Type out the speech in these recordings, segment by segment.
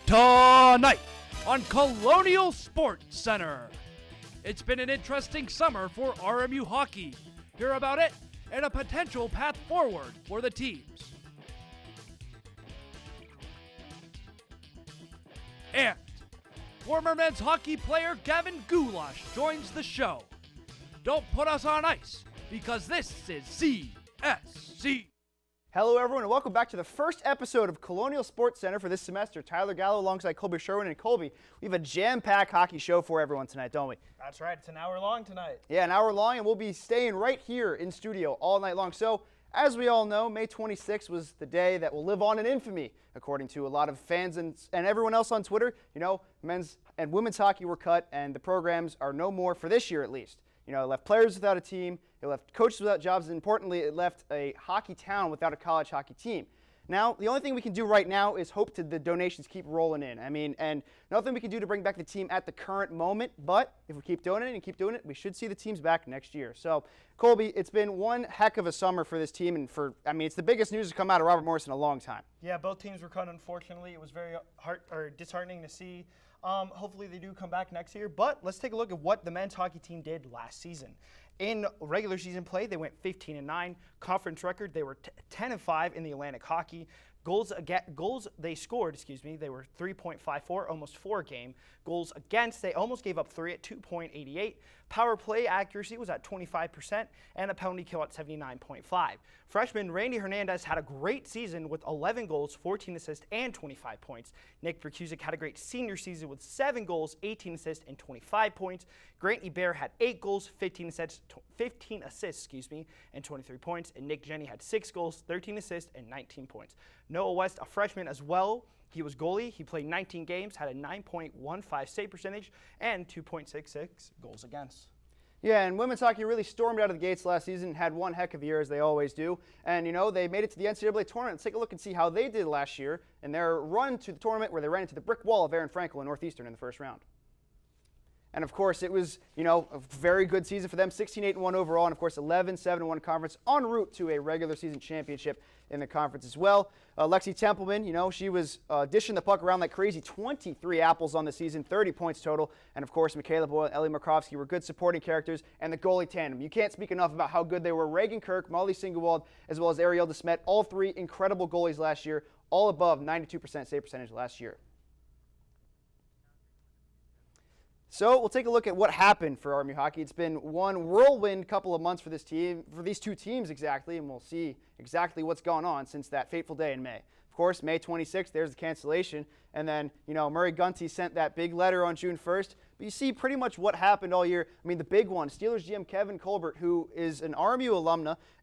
Tonight on Colonial Sports Center. It's been an interesting summer for RMU hockey. Hear about it and a potential path forward for the teams. And former men's hockey player Gavin Goulash joins the show. Don't put us on ice, because this is CSC. Hello everyone and welcome back to the first episode of Colonial Sports Center for this semester. Tyler Gallo alongside Colby Sherwin, and Colby, we have a jam-packed hockey show for everyone tonight, don't we? That's right, it's an hour long tonight. Yeah, an hour long, and we'll be staying right here in studio all night long. So, as we all know, May 26th was the day that will live on in infamy, according to a lot of fans and everyone else on Twitter. You know, men's and women's hockey were cut, and the programs are no more for this year at least. You know, it left players without a team, it left coaches without jobs, and importantly, it left a hockey town without a college hockey team. Now, the only thing we can do right now is hope the donations keep rolling in. I mean, and nothing we can do to bring back the team at the current moment, but if we keep doing it, we should see the teams back next year. So, Colby, it's been one heck of a summer for this team, and it's the biggest news to come out of Robert Morris in a long time. Yeah, both teams were cut, unfortunately. It was very disheartening to see. Hopefully they do come back next year, but let's take a look at what the men's hockey team did last season. In regular season play, they went 15-9. Conference record, they were 10-5 in the Atlantic Hockey. Goals they scored, they were 3.54, almost 4 a game. Goals against, they almost gave up 3 at 2.88. Power play accuracy was at 25%, and a penalty kill at 79.5. Freshman Randy Hernandez had a great season with 11 goals, 14 assists, and 25 points. Nick Berkusic had a great senior season with 7 goals, 18 assists, and 25 points. Grant Ebert had 8 goals, 15 assists, and 23 points. And Nick Jenny had 6 goals, 13 assists, and 19 points. Noah West, a freshman as well. He was goalie. He played 19 games, had a 9.15 save percentage, and 2.66 goals against. Yeah, and women's hockey really stormed out of the gates last season, had one heck of a year as they always do. And, you know, they made it to the NCAA tournament. Let's take a look and see how they did last year in their run to the tournament where they ran into the brick wall of Aaron Frankel and Northeastern in the first round. And, of course, it was, you know, a very good season for them, 16-8-1 overall, and, of course, 11-7-1 conference, en route to a regular season championship in the conference as well. Lexi Templeman, you know, she was dishing the puck around like crazy, 23 apples on the season, 30 points total. And, of course, Michaela Boyle and Ellie Markowski were good supporting characters, and the goalie tandem. You can't speak enough about how good they were. Reagan Kirk, Molly Singewald, as well as Ariel DeSmet, all three incredible goalies last year, all above 92% save percentage last year. So we'll take a look at what happened for RMU hockey. It's been one whirlwind couple of months for this team, for these two teams exactly, and we'll see exactly what's gone on since that fateful day in May. Of course, May 26th, there's the cancellation, and then, you know, Murray Gunty sent that big letter on June 1st. But you see pretty much what happened all year. I mean, the big one, Steelers GM Kevin Colbert, who is an RMU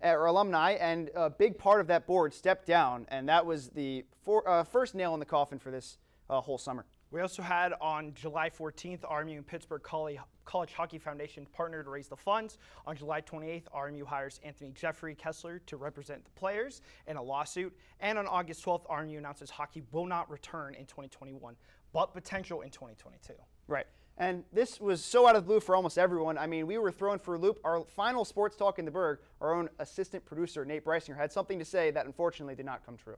alumni and a big part of that board, stepped down, and that was the first nail in the coffin for this whole summer. We also had on July 14th, RMU and Pittsburgh College Hockey Foundation partnered to raise the funds. On July 28th, RMU hires Anthony Jeffrey Kessler to represent the players in a lawsuit. And on August 12th, RMU announces hockey will not return in 2021, but potential in 2022. Right. And this was so out of the blue for almost everyone. I mean, we were thrown for a loop. Our final sports talk in the Berg, our own assistant producer, Nate Breisinger, had something to say that unfortunately did not come true.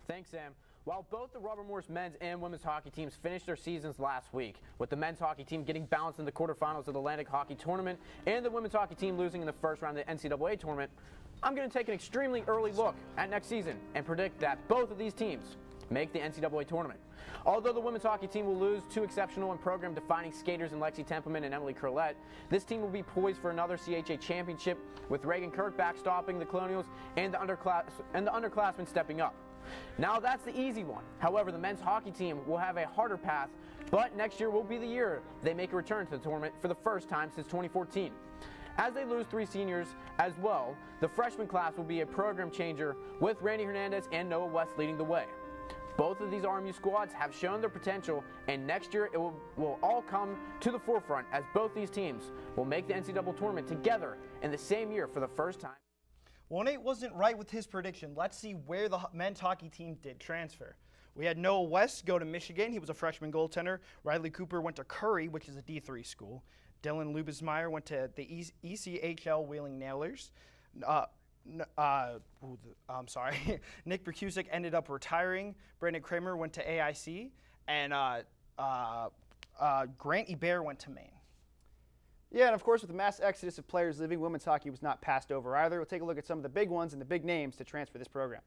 Thanks, Sam. While both the Robert Morris men's and women's hockey teams finished their seasons last week, with the men's hockey team getting bounced in the quarterfinals of the Atlantic Hockey Tournament and the women's hockey team losing in the first round of the NCAA tournament, I'm going to take an extremely early look at next season and predict that both of these teams make the NCAA tournament. Although the women's hockey team will lose 2 exceptional and program-defining skaters in Lexi Templeman and Emily Curlette, this team will be poised for another CHA championship, with Reagan Kirk backstopping the Colonials and the underclassmen stepping up. Now that's the easy one. However, the men's hockey team will have a harder path, but next year will be the year they make a return to the tournament for the first time since 2014. As they lose 3 seniors as well, the freshman class will be a program changer, with Randy Hernandez and Noah West leading the way. Both of these RMU squads have shown their potential, and next year it will all come to the forefront as both these teams will make the NCAA tournament together in the same year for the first time. Well, Nate wasn't right with his prediction. Let's see where the men's hockey team did transfer. We had Noah West go to Michigan. He was a freshman goaltender. Riley Cooper went to Curry, which is a D3 school. Dylan Lubesmeyer went to the ECHL Wheeling Nailers. Nick Berkusic ended up retiring. Brandon Kramer went to AIC. and Grant Hebert went to Maine. Yeah, and of course, with the mass exodus of players leaving, women's hockey was not passed over either. We'll take a look at some of the big ones and the big names to transfer this program.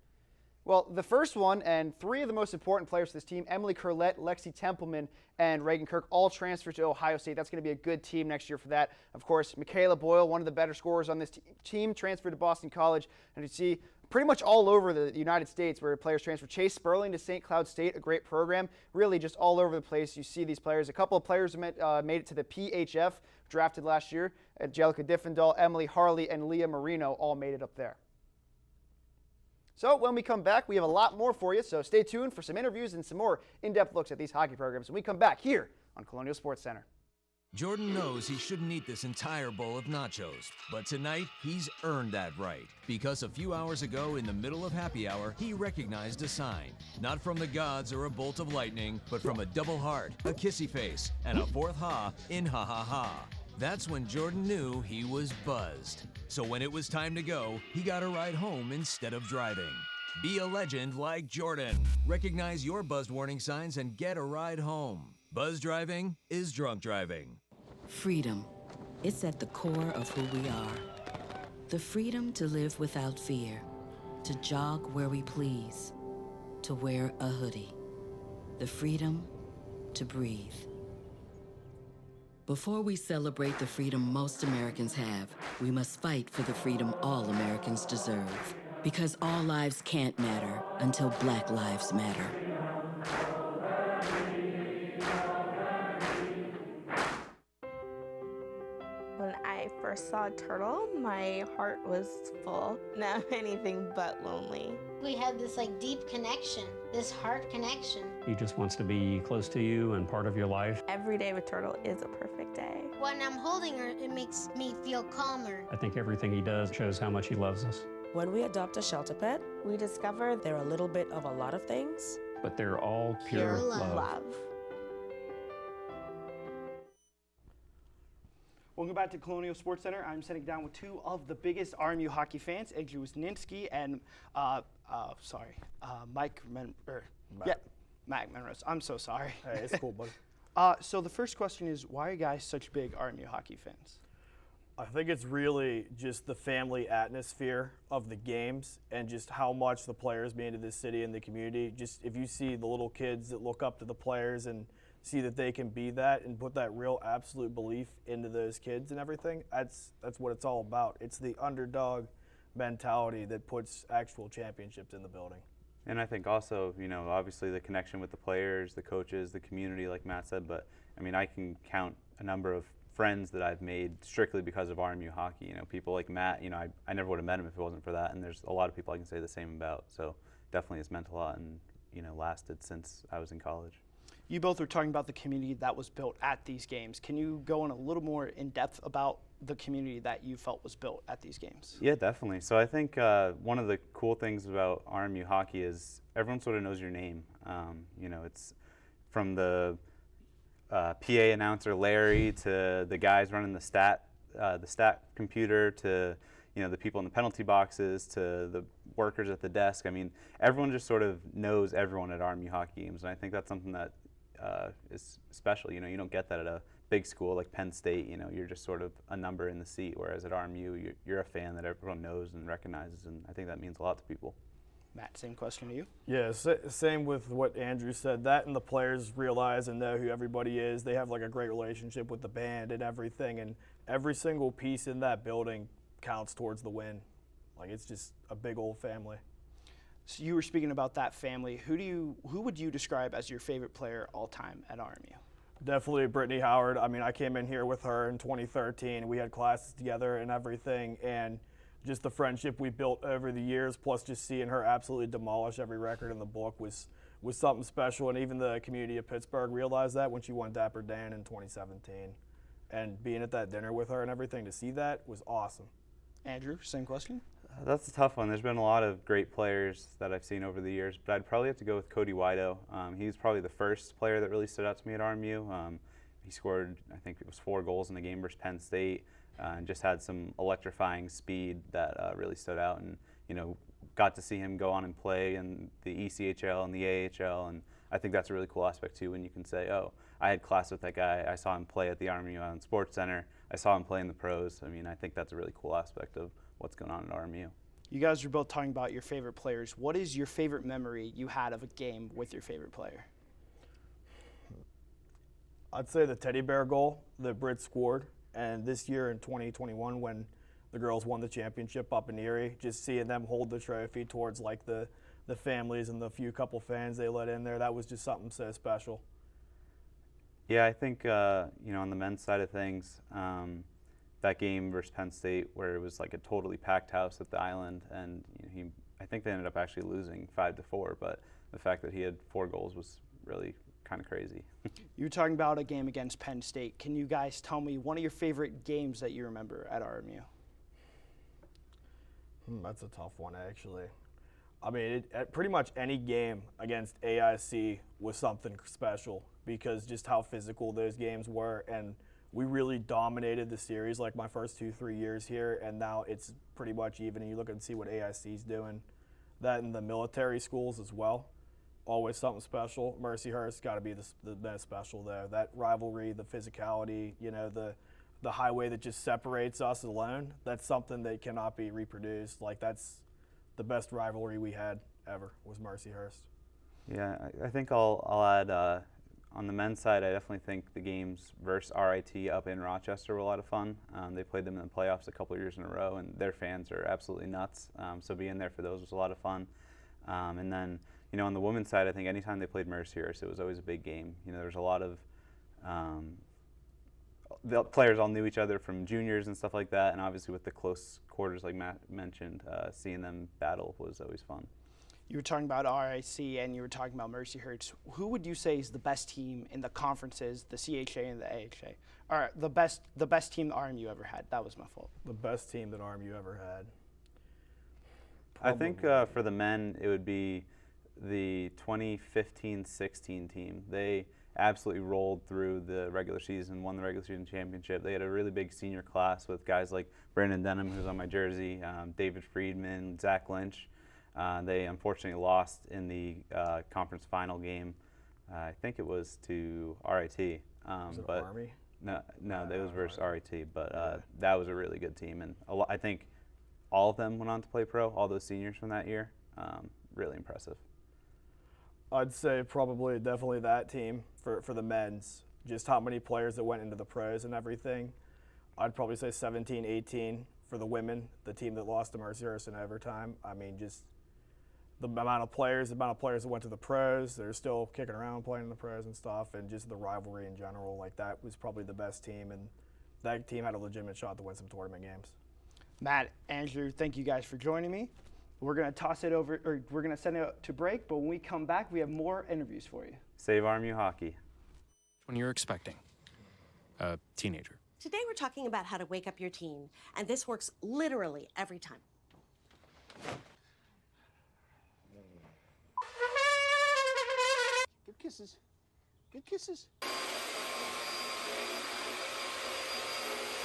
Well, the first one, and three of the most important players for this team, Emily Curlett, Lexi Templeman, and Reagan Kirk, all transferred to Ohio State. That's going to be a good team next year for that. Of course, Michaela Boyle, one of the better scorers on this team, transferred to Boston College. And you see pretty much all over the United States where players transfer. Chase Sperling to St. Cloud State, a great program. Really just all over the place. You see these players. A couple of players made it to the PHF, drafted last year. Angelica Diffendahl, Emily Harley, and Leah Marino all made it up there. So when we come back, we have a lot more for you, so stay tuned for some interviews and some more in-depth looks at these hockey programs when we come back here on Colonial Sports Center. Jordan knows he shouldn't eat this entire bowl of nachos, but tonight he's earned that right. Because a few hours ago, in the middle of happy hour, he recognized a sign. Not from the gods or a bolt of lightning, but from a double heart, a kissy face, and a fourth ha in ha ha ha. That's when Jordan knew he was buzzed. So when it was time to go, he got a ride home instead of driving. Be a legend like Jordan. Recognize your buzzed warning signs and get a ride home. Buzz driving is drunk driving. Freedom. It's at the core of who we are. The freedom to live without fear, to jog where we please, to wear a hoodie. The freedom to breathe. Before we celebrate the freedom most Americans have, we must fight for the freedom all Americans deserve. Because all lives can't matter until Black lives matter. When I first saw Turtle, my heart was full. Now anything but lonely. We had this deep connection, this heart connection. He just wants to be close to you and part of your life. Every day with Turtle is a perfect day. When I'm holding her, it makes me feel calmer. I think everything he does shows how much he loves us. When we adopt a shelter pet, we discover they're a little bit of a lot of things, but they're all pure love. Welcome back to Colonial Sports Center. I'm sitting down with two of the biggest RMU hockey fans, Andrew Wisniewski and Mac Menrose. I'm so sorry. Hey, it's cool, buddy. So the first question is, why are you guys such big RMU hockey fans? I think it's really just the family atmosphere of the games and just how much the players mean to this city and the community. Just if you see the little kids that look up to the players and see that they can be that and put that real absolute belief into those kids and everything, that's what it's all about. It's the underdog mentality that puts actual championships in the building. And I think also, obviously the connection with the players, the coaches, the community, like Matt said, but I can count a number of friends that I've made strictly because of RMU hockey. People like Matt, I never would have met him if it wasn't for that, and there's a lot of people I can say the same about. So definitely it's meant a lot and, lasted since I was in college. You both were talking about the community that was built at these games. Can you go in a little more in depth about the community that you felt was built at these games? Yeah, definitely. So I think one of the cool things about RMU hockey is everyone sort of knows your name. It's from the PA announcer Larry to the guys running the stat computer to the people in the penalty boxes to the workers at the desk. Everyone just sort of knows everyone at RMU hockey games, and I think that's something that is special. You don't get that at a big school like Penn State. You're just sort of a number in the seat, whereas at RMU you're a fan that everyone knows and recognizes, and I think that means a lot to people. Matt, same question to you. Yeah, same with what Andrew said. That and the players realize and know who everybody is. They have a great relationship with the band and everything, and every single piece in that building counts towards the win. It's just a big old family. So you were speaking about that family. Who would you describe as your favorite player all time at RMU? Definitely Brittany Howard. I came in here with her in 2013. We had classes together and everything, and just the friendship we built over the years, plus just seeing her absolutely demolish every record in the book was something special. And even the community of Pittsburgh realized that when she won Dapper Dan in 2017. And being at that dinner with her and everything, to see that was awesome. Andrew, same question? That's a tough one. There's been a lot of great players that I've seen over the years, but I'd probably have to go with Cody Wido. He's probably the first player that really stood out to me at RMU. He scored, I think it was 4 goals in the game versus Penn State, and just had some electrifying speed that really stood out. And got to see him go on and play in the ECHL and the AHL, and I think that's a really cool aspect too, when you can say, oh, I had class with that guy, I saw him play at the RMU Sports Center, I saw him play in the pros. I mean, I think that's a really cool aspect of what's going on at RMU. You guys were both talking about your favorite players. What is your favorite memory you had of a game with your favorite player? I'd say the teddy bear goal that Britt scored, and this year in 2021 when the girls won the championship up in Erie, just seeing them hold the trophy towards like the families and the few couple fans they let in there, that was just something so special. Yeah, I think on the men's side of things, that game versus Penn State where it was like a totally packed house at the Island, and I think they ended up actually losing 5-4, but the fact that he had 4 goals was really kind of crazy. You were talking about a game against Penn State. Can you guys tell me one of your favorite games that you remember at RMU? That's a tough one, actually. I mean, pretty much any game against AIC was something special because just how physical those games were, and we really dominated the series like my first 2-3 years here, and now it's pretty much even, and you look and see what AIC's doing. That in the military schools as well, always something special. Mercyhurst got to be the best special there. That rivalry, the physicality, the highway that just separates us alone, that's something that cannot be reproduced. Like, that's the best rivalry we had ever, was Mercyhurst. Yeah, I think I'll add, on the men's side, I definitely think the games versus RIT up in Rochester were a lot of fun. They played them in the playoffs a couple of years in a row, and their fans are absolutely nuts. So being there for those was a lot of fun. And then, on the women's side, I think anytime they played Mercyhurst, it was always a big game. There was a lot of the players all knew each other from juniors and stuff like that, and obviously with the close quarters like Matt mentioned, seeing them battle was always fun. You were talking about RIC and you were talking about Mercyhurst. Who would you say is the best team in the conferences, the CHA and the AHA? Or the best team the RMU ever had? That was my fault. The best team that RMU ever had. I think for the men, it would be the 2015-16 team. They absolutely rolled through the regular season, won the regular season championship. They had a really big senior class with guys like Brandon Denham, who's on my jersey, David Friedman, Zach Lynch. They unfortunately lost in the conference final game. I think it was to RIT. Was it but Army? No, that was versus RIT. But that was a really good team, and I think all of them went on to play pro. All those seniors from that year, really impressive. I'd say probably definitely that team for the men's. Just how many players that went into the pros and everything. I'd probably say 17-18 for the women, the team that lost to Mercyhurst in overtime. I mean, just the amount of players that went to the pros, they're still kicking around playing in the pros and stuff, and just the rivalry in general. Like, that was probably the best team, and that team had a legitimate shot to win some tournament games. Matt, Andrew, thank you guys for joining me. We're going to toss it over, or we're going to send it to break, but when we come back, we have more interviews for you. Save RMU hockey. When you're expecting a teenager. Today we're talking about how to wake up your teen, and this works literally every time. Good kisses. Good kisses.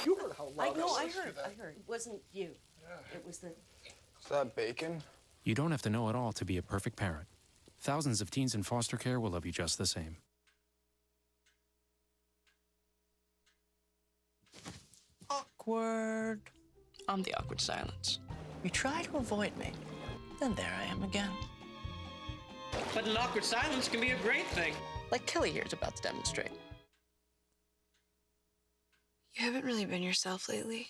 You heard how loud I heard. It wasn't you. Yeah. It was the... Is that bacon? You don't have to know it all to be a perfect parent. Thousands of teens in foster care will love you just the same. Awkward. I'm the awkward silence. You try to avoid me, then there I am again. But an awkward silence can be a great thing. Like Kelly here is about to demonstrate. You haven't really been yourself lately.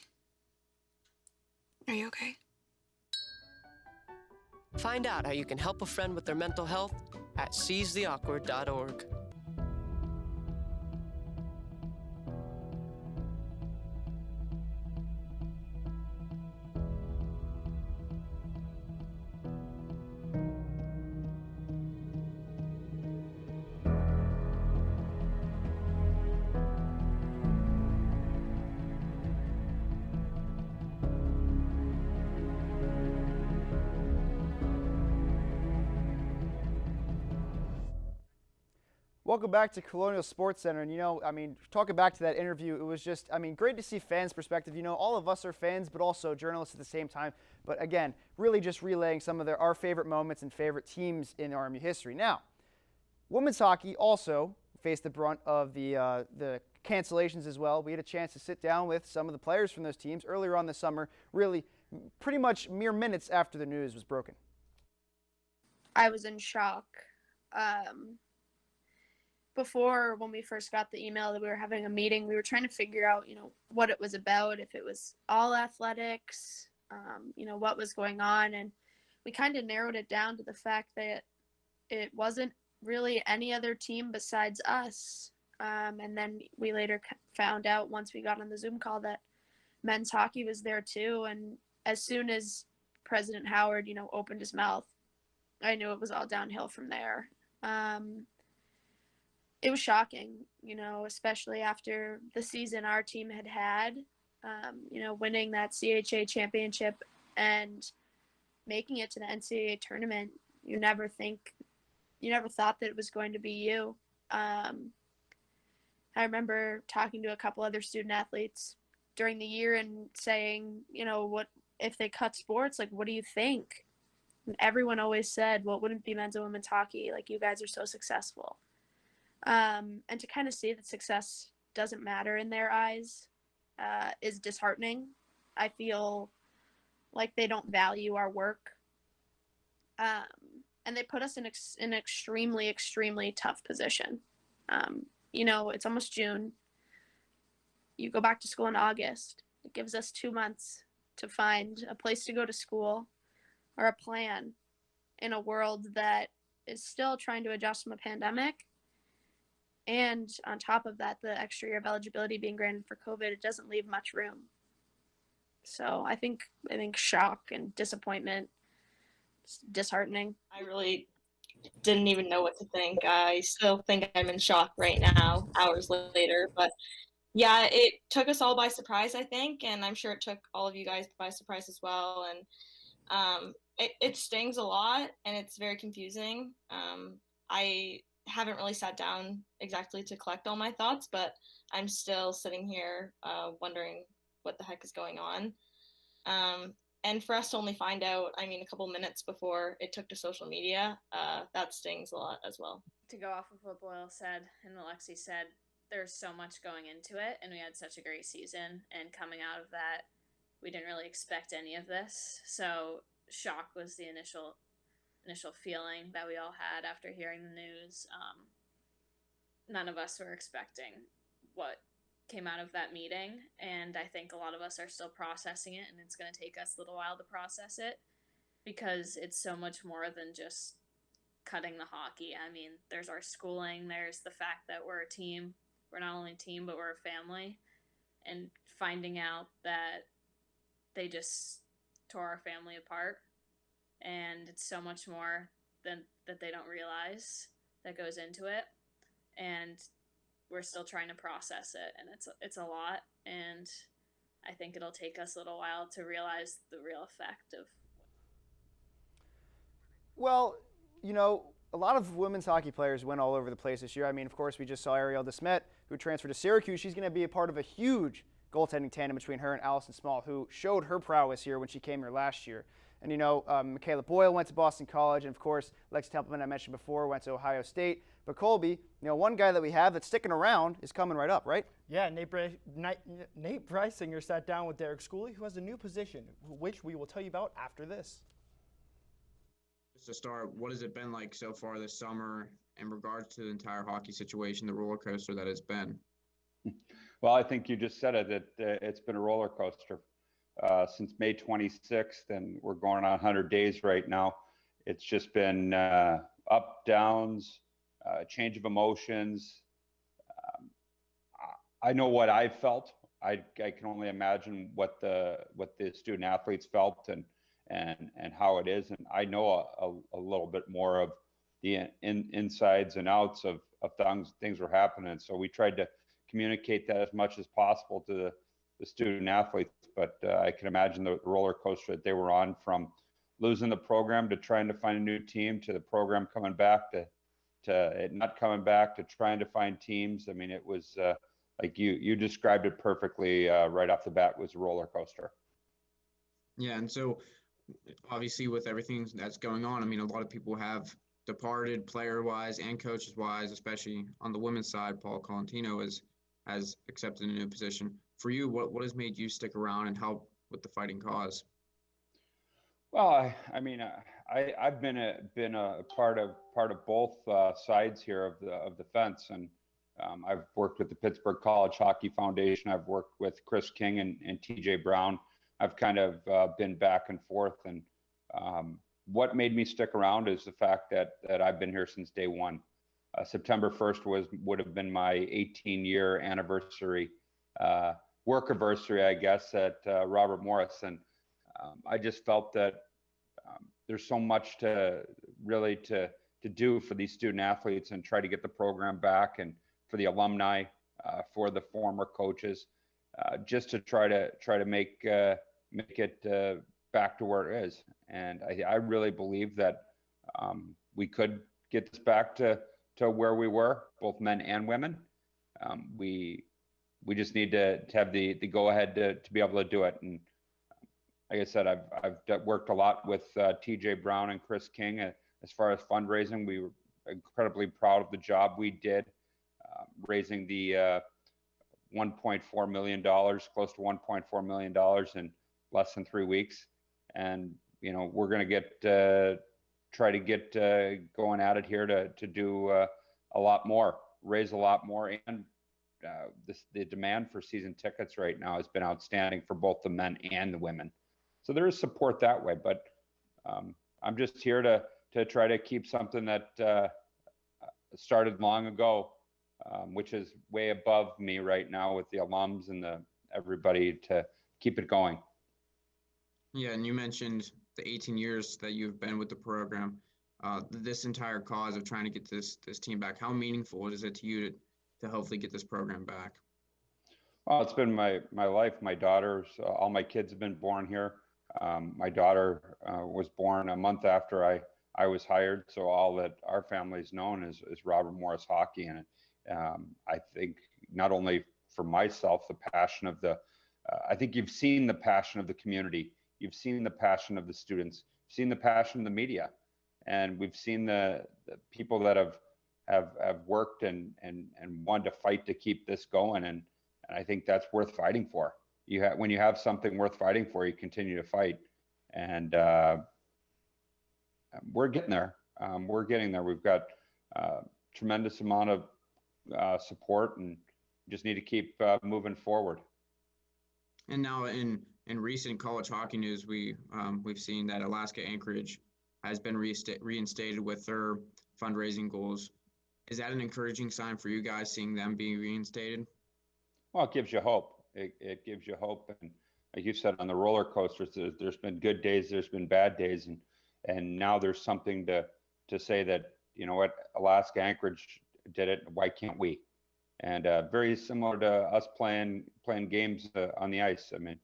Are you okay? Find out how you can help a friend with their mental health at seizetheawkward.org. Welcome back to Colonial Sports Center. And talking back to that interview, it was just, great to see fans' perspective. All of us are fans, but also journalists at the same time. But again, really just relaying some of our favorite moments and favorite teams in RMU history. Now, Women's hockey also faced the brunt of the cancellations as well. We had a chance to sit down with some of the players from those teams earlier on this summer, really pretty much mere minutes after the news was broken. I was in shock. Before, when we first got the email that we were having a meeting, we were trying to figure out, what it was about, if it was all athletics, what was going on. And we kind of narrowed it down to the fact that it wasn't really any other team besides us. And then we later found out, once we got on the Zoom call, that men's hockey was there too. And as soon as President Howard, opened his mouth, I knew it was all downhill from there. It was shocking, especially after the season our team had, winning that CHA championship and making it to the NCAA tournament. You never thought that it was going to be you. I remember talking to a couple other student athletes during the year and saying, what if they cut sports? Like, what do you think? And everyone always said, well, it wouldn't be men's and women's hockey. Like, you guys are so successful. And to kind of see that success doesn't matter in their eyes is disheartening. I feel like they don't value our work. And they put us in an extremely, extremely tough position. It's almost June. You go back to school in August. It gives us 2 months to find a place to go to school or a plan in a world that is still trying to adjust from a pandemic. And on top of that, the extra year of eligibility being granted for COVID, it doesn't leave much room. So I think shock and disappointment, it's disheartening. I really didn't even know what to think. I still think I'm in shock right now, hours later. But yeah, it took us all by surprise, I think, and I'm sure it took all of you guys by surprise as well. And it stings a lot, and it's very confusing. I haven't really sat down exactly to collect all my thoughts, but I'm still sitting here wondering what the heck is going on. And for us to only find out, a couple minutes before it took to social media, that stings a lot as well. To go off of what Boyle said and what Lexi said, there's so much going into it, and we had such a great season, and coming out of that, we didn't really expect any of this. So shock was the initial feeling that we all had after hearing the news. None of us were expecting what came out of that meeting, and I think a lot of us are still processing it, and it's going to take us a little while to process it because it's so much more than just cutting the hockey. There's our schooling, there's the fact that we're a team. We're not only a team, but we're a family, and finding out that they just tore our family apart, and it's so much more than that they don't realize that goes into it, and we're still trying to process it, and it's a lot, and I think it'll take us a little while to realize the real effect of. Well, a lot of women's hockey players went all over the place this year. Of course, we just saw Ariel DeSmet, who transferred to Syracuse. She's going to be a part of a huge goaltending tandem between her and Allison Small, who showed her prowess here when she came here last year. And, Michaela Boyle went to Boston College, and, of course, Lexi Templeman, I mentioned before, went to Ohio State. But Colby, one guy that we have that's sticking around is coming right up, right? Yeah, Nate Breisinger sat down with Derek Schooley, who has a new position, which we will tell you about after this. Just to start, what has it been like so far this summer in regards to the entire hockey situation, the roller coaster that it's been? Well, I think you just said it. It's been a roller coaster since May 26th, and we're going on 100 days right now. It's just been up, downs, change of emotions. I know what I've felt. I can only imagine what the student athletes felt and how it is. And I know a little bit more of the insides and outs of things were happening. So we tried to communicate that as much as possible to the student athletes. But I can imagine the roller coaster that they were on, from losing the program to trying to find a new team, to the program coming back, to it not coming back, to trying to find teams. It was like you described it perfectly right off the bat. It was a roller coaster. Yeah, and so obviously with everything that's going on, a lot of people have departed player-wise and coaches-wise, especially on the women's side. Paul Colantino has accepted a new position. For you, what has made you stick around and help with the fighting cause? Well, I mean, I've been a part of both sides here of the fence, and I've worked with the Pittsburgh College Hockey Foundation. I've worked with Chris King and TJ Brown. I've kind of been back and forth, and what made me stick around is the fact that I've been here since day one. September 1st would have been my 18-year anniversary, work anniversary, I guess, at Robert Morris, and I just felt that there's so much to do for these student athletes and try to get the program back, and for the alumni, for the former coaches, just to try to make it back to where it is. And I really believe that we could get this back to where we were, both men and women. We just need to have the go ahead to be able to do it. And like I said, I've worked a lot with TJ Brown and Chris King as far as fundraising. We were incredibly proud of the job we did, raising the $1.4 million, close to $1.4 million in less than 3 weeks. And, you know, we're going to try to get going at it here to do a lot more, raise a lot more. And the demand for season tickets right now has been outstanding for both the men and the women. So there is support that way, but I'm just here to try to keep something that started long ago, which is way above me right now with the alums and everybody to keep it going. Yeah, and you mentioned the 18 years that you've been with the program. This entire cause of trying to get this team back, how meaningful is it to you to hopefully get this program back? Well, it's been my life. My daughters, all my kids have been born here. My daughter was born a month after I was hired, so all that our family's known is Robert Morris hockey. And I think not only for myself, the passion of I think you've seen the passion of the community. You've seen the passion of the students, seen the passion of the media, and we've seen the people that have worked and wanted to fight to keep this going. And I think that's worth fighting for. When you have something worth fighting for, you continue to fight. And we're getting there. We're getting there. We've got tremendous amount of support, and just need to keep moving forward. And now in recent college hockey news, we've seen that Alaska Anchorage has been reinstated with their fundraising goals. Is that an encouraging sign for you guys, seeing them being reinstated? Well, it gives you hope. It gives you hope. And like you said, on the roller coasters, there's been good days, there's been bad days, and now there's something to say that, you know what, Alaska Anchorage did it, why can't we? And very similar to us playing games on the ice. I mean,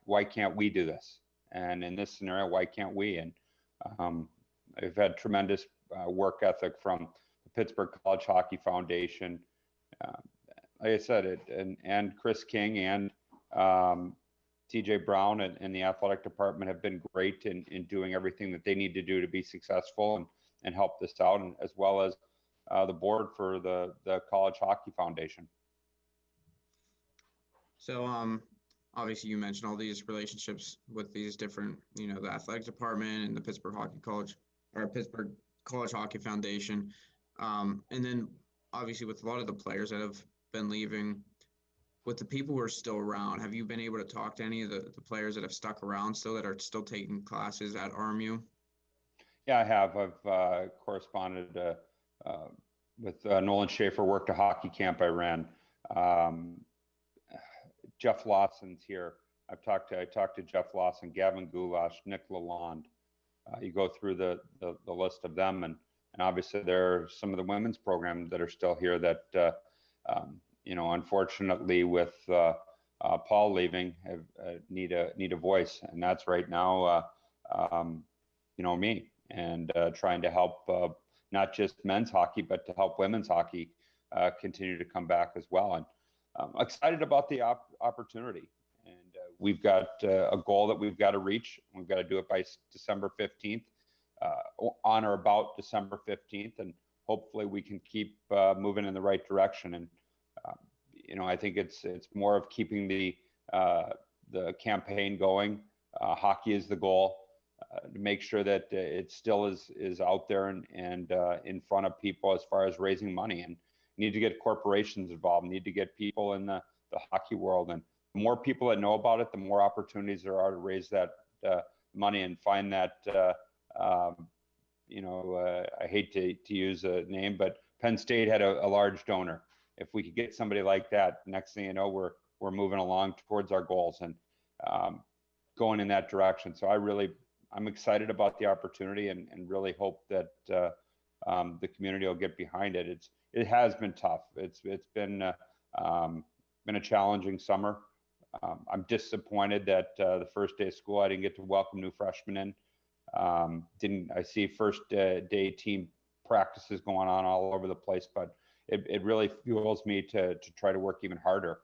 why can't we do this? And in this scenario, why can't we? And I've had tremendous work ethic from the Pittsburgh College Hockey Foundation. Like I said, and Chris King and TJ Brown and the athletic department have been great in doing everything that they need to do to be successful and help this out, and as well as the board for the College Hockey Foundation. So obviously you mentioned all these relationships with these different, the athletic department and the Pittsburgh College Hockey Foundation. And then obviously with a lot of the players that have been leaving, with the people who are still around, have you been able to talk to any of the players that have stuck around still, that are still taking classes at RMU? Yeah, I have. I've corresponded with Nolan Schaefer, worked a hockey camp I ran. Jeff Lawson's here. I talked to Jeff Lawson, Gavin Goulash, Nick Lalonde. You go through the list of them, and obviously there are some of the women's programs that are still here that unfortunately with Paul leaving, need a voice, and that's right now me, and trying to help not just men's hockey, but to help women's hockey continue to come back as well. And I'm excited about the opportunity. And we've got a goal that we've got to reach. We've got to do it by December 15th. on or about December 15th, and hopefully we can keep moving in the right direction. And I think it's more of keeping the campaign going. Hockey is the goal. To make sure that it still is out there and in front of people as far as raising money, and need to get corporations involved, need to get people in the hockey world, and the more people that know about it, the more opportunities there are to raise that money and find that I hate to use a name, but Penn State had a large donor. If we could get somebody like that, next thing you know, we're moving along towards our goals and going in that direction. So I'm excited about the opportunity and really hope that the community will get behind it. It has been tough. It's been a challenging summer. I'm disappointed that the first day of school I didn't get to welcome new freshmen in. I see first day team practices going on all over the place, but it really fuels me to try to work even harder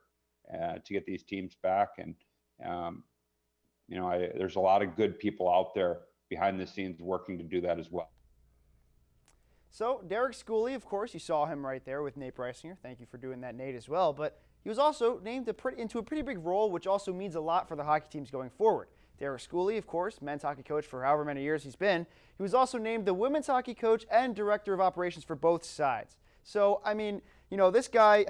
to get these teams back. And there's a lot of good people out there behind the scenes working to do that as well. So Derek Schooley, of course, you saw him right there with Nate Breisinger. Thank you for doing that, Nate, as well. But he was also named into a pretty big role, which also means a lot for the hockey teams going forward. Derek Schooley, of course, men's hockey coach for however many years he's been. He was also named the women's hockey coach and director of operations for both sides. So, this guy,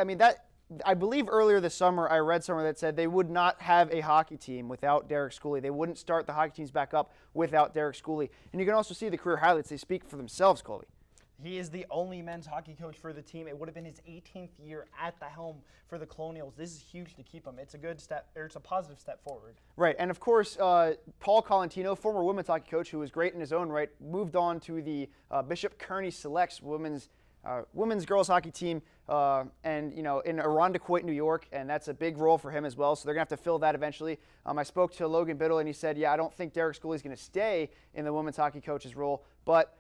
I believe earlier this summer I read somewhere that said they would not have a hockey team without Derek Schooley. They wouldn't start the hockey teams back up without Derek Schooley. And you can also see the career highlights. They speak for themselves, Colby. He is the only men's hockey coach for the team. It would have been his 18th year at the helm for the Colonials. This is huge to keep him. It's a good step, or it's a positive step forward. Right, and of course, Paul Colantino, former women's hockey coach who was great in his own right, moved on to the Bishop Kearney Selects women's girls hockey team, in Irondequoit, New York, and that's a big role for him as well. So they're gonna have to fill that eventually. I spoke to Logan Biddle, and he said, "Yeah, I don't think Derek Schooley's gonna stay in the women's hockey coach's role, but."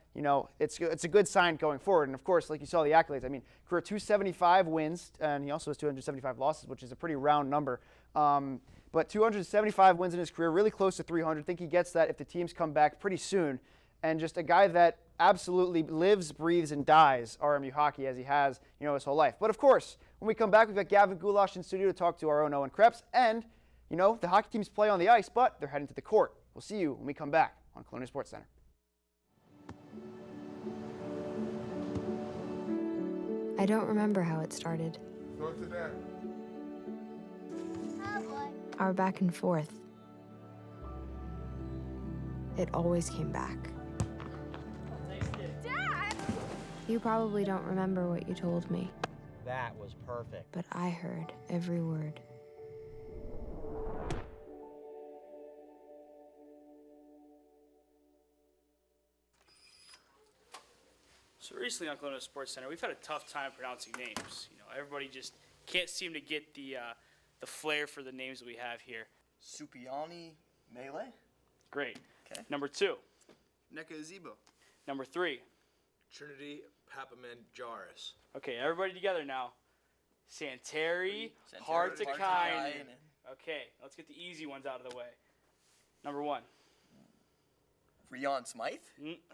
It's a good sign going forward. And, of course, like you saw the accolades, career 275 wins, and he also has 275 losses, which is a pretty round number. But 275 wins in his career, really close to 300. I think he gets that if the teams come back pretty soon. And just a guy that absolutely lives, breathes, and dies RMU hockey as he has, his whole life. But, of course, when we come back, we've got Gavin Goulash in studio to talk to our own Owen Krebs. And, the hockey teams play on the ice, but they're heading to the court. We'll see you when we come back on Colonial Sports Center. I don't remember how it started. North of that. Our back and forth. It always came back. Dad! You probably don't remember what you told me, That was perfect. but I heard every word. So recently on Colonial Sports Center, we've had a tough time pronouncing names. Everybody just can't seem to get the flair for the names that we have here. Supiani Melee? Great. Okay. Number 2. Neka Azebo. Number 3. Trinity Papamanjaris. Okay, everybody together now. Santeri Hartikainen. Okay, let's get the easy ones out of the way. Number 1. Rion Smythe?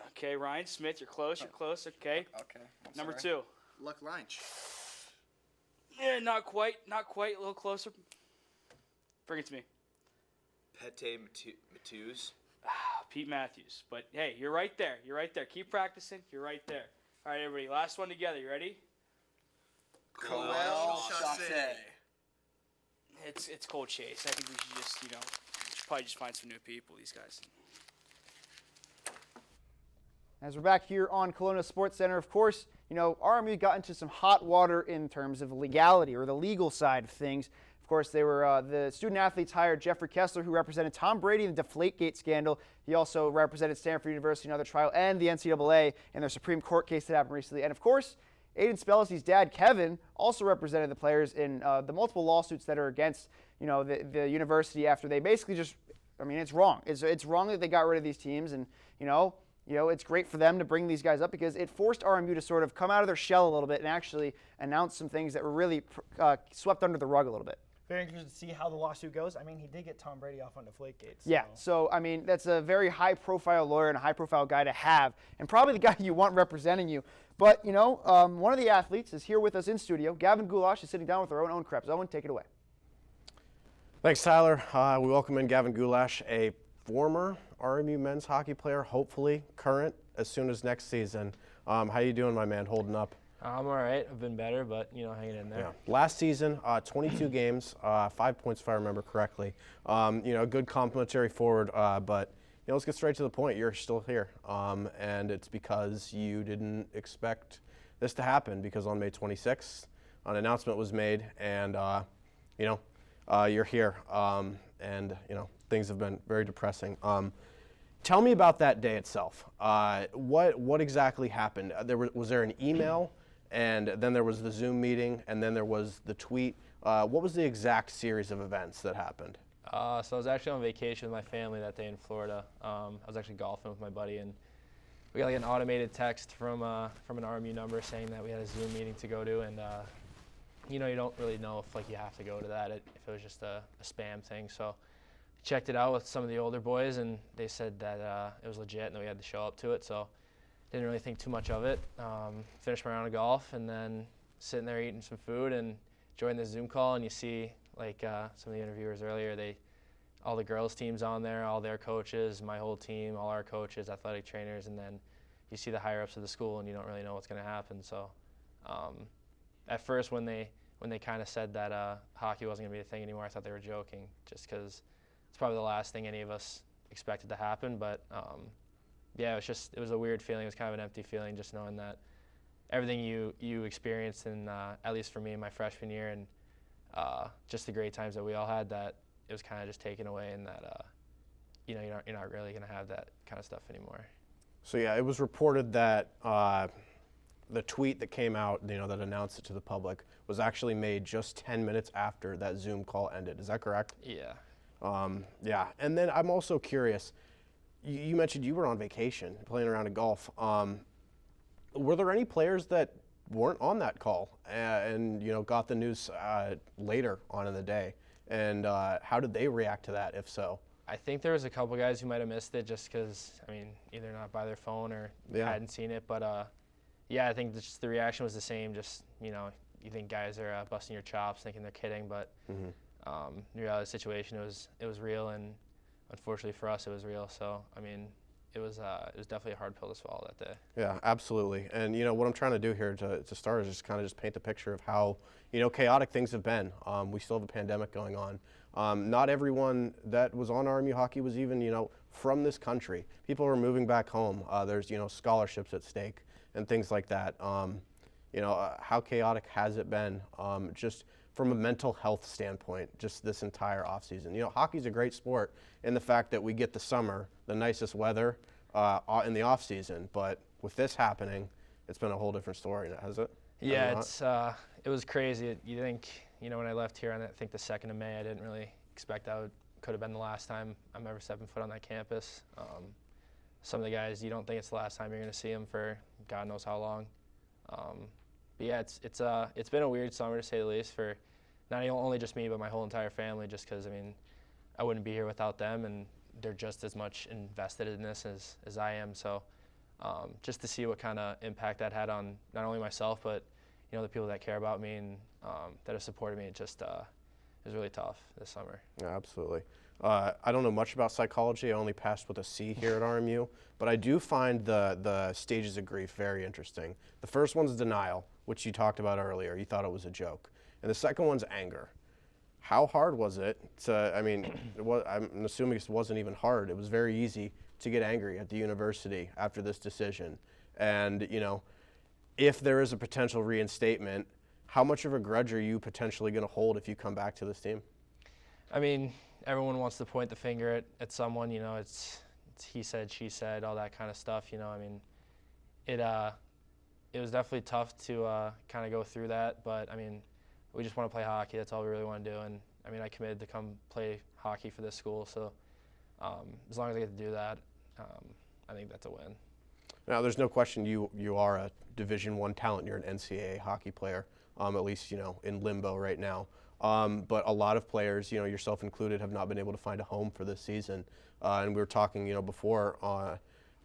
Okay, Ryan Smith, you're close, okay. Okay. Number 2. Luck Lynch. Yeah, not quite, a little closer. Bring it to me. Pete Matthews. Pete Matthews. But hey, you're right there. Keep practicing. You're right there. All right, everybody. Last one together. You ready? Coel Chasse. It's Cole Chase. I think we should just, should probably just find some new people. These guys. As we're back here on Colonial Sports Center, of course, RMU got into some hot water in terms of legality or the legal side of things. Of course, they were the student athletes hired Jeffrey Kessler, who represented Tom Brady in the Deflategate scandal. He also represented Stanford University in another trial and the NCAA in their Supreme Court case that happened recently. And, of course, Aiden Spellesy's dad, Kevin, also represented the players in the multiple lawsuits that are against, the university after they basically just, it's wrong. It's wrong that they got rid of these teams, and, it's great for them to bring these guys up because it forced RMU to sort of come out of their shell a little bit and actually announce some things that were really swept under the rug a little bit. very interested to see how the lawsuit goes. I mean, he did get Tom Brady off on Deflategate. Yeah, so I mean, that's a very high-profile lawyer and a high-profile guy to have, and probably the guy you want representing you. But, you know, one of the athletes is here with us in studio. Gavin Goulash is sitting down with our own Krebs. Owen, take it away. Thanks, Tyler. We welcome in Gavin Goulash, a former RMU men's hockey player, hopefully current as soon as next season. How you doing, my man? Holding up? I'm all right. I've been better, but, you know, hanging in there. Yeah. Last season, 22 games, 5 points if I remember correctly. You know, good complimentary forward, but, you know, let's get straight to the point. You're still here, and it's because you didn't expect this to happen, because on May 26th, an announcement was made, and, you know, you're here, and, you know, things have been very depressing. Tell me about that day itself. What exactly happened? Was there an email? And then there was the Zoom meeting, and then there was the tweet. What was the exact series of events that happened? So I was actually on vacation with my family that day in Florida. I was actually golfing with my buddy, and we got like an automated text from an RMU number saying that we had a Zoom meeting to go to, and you know, you don't really know if like you have to go to that, if it was just a spam thing. So checked it out with some of the older boys, and they said that it was legit and that we had to show up to it. So didn't really think too much of it. Finished my round of golf, and then sitting there eating some food and joined the Zoom call, and you see like some of the interviewers earlier, all the girls teams on there, all their coaches, my whole team, all our coaches, athletic trainers, and then you see the higher ups of the school, and you don't really know what's going to happen. So at first when they kind of said that hockey wasn't going to be a thing anymore, I thought they were joking, just because it's probably the last thing any of us expected to happen. But yeah, it was a weird feeling. It was kind of an empty feeling, just knowing that everything you experienced in, at least for me in my freshman year, and just the great times that we all had, that it was kind of just taken away, and that you know, you're not really going to have that kind of stuff anymore. So yeah, it was reported that the tweet that came out, you know, that announced it to the public, was actually made just 10 minutes after that Zoom call ended. Is that correct? Yeah. Yeah, and then I'm also curious. You mentioned you were on vacation, playing around in golf. Were there any players that weren't on that call and you know, got the news later on in the day? And how did they react to that, if so? I think there was a couple guys who might have missed it just because, I mean, either not by their phone or hadn't seen it. But yeah, I think just the reaction was the same. Just, you know, you think guys are busting your chops, thinking they're kidding, but in reality, the situation, it was real, and unfortunately for us, it was real. So, I mean, it was definitely a hard pill to swallow that day. Yeah, absolutely. And, you know, what I'm trying to do here to start is just kind of just paint the picture of how, you know, chaotic things have been. We still have a pandemic going on. Not everyone that was on RMU hockey was even, you know, from this country. People were moving back home. There's, you know, scholarships at stake and things like that. You know, how chaotic has it been? Just from a mental health standpoint, just this entire offseason. You know, hockey's a great sport in the fact that we get the summer, the nicest weather in the offseason, but with this happening, it's been a whole different story, has it? Yeah, it was crazy. You think, you know, when I left here on, I think the 2nd of May, I didn't really expect could have been the last time I'm ever stepping foot on that campus. Some of the guys, you don't think it's the last time you're going to see them for God knows how long. But yeah, it's been a weird summer, to say the least, for not only just me, but my whole entire family, just because, I mean, I wouldn't be here without them, and they're just as much invested in this as I am. So just to see what kind of impact that had on not only myself, but, you know, the people that care about me and that have supported me, it was really tough this summer. Yeah, absolutely. I don't know much about psychology. I only passed with a C here at RMU, but I do find the stages of grief very interesting. The first one's denial, which you talked about earlier. You thought it was a joke. And the second one's anger. How hard was it to, I mean, I'm assuming it wasn't even hard. It was very easy to get angry at the university after this decision. And, you know, if there is a potential reinstatement, how much of a grudge are you potentially going to hold if you come back to this team? I mean, everyone wants to point the finger at someone, you know, it's he said, she said, all that kind of stuff, you know. I mean, it was definitely tough to kind of go through that, but I mean, we just want to play hockey. That's all we really want to do. And I mean, I committed to come play hockey for this school, so as long as I get to do that, I think that's a win. Now, there's no question you are a Division I talent. You're an NCAA hockey player. at least, in limbo right now. But a lot of players, yourself included, have not been able to find a home for this season. And we were talking, before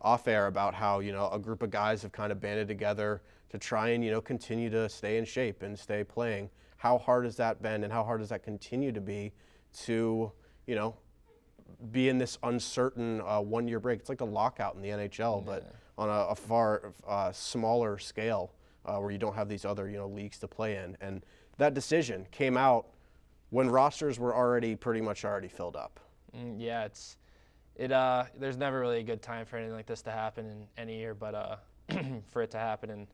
off air about how, a group of guys have kind of banded together to try and, continue to stay in shape and stay playing. How hard has that been, and how hard does that continue to be to, be in this uncertain 1-year break? It's like the lockout in the NHL, but on a far smaller scale where you don't have these other, leagues to play in. And that decision came out when rosters were pretty much already filled up. Yeah, there's never really a good time for anything like this to happen in any year, but for it to happen in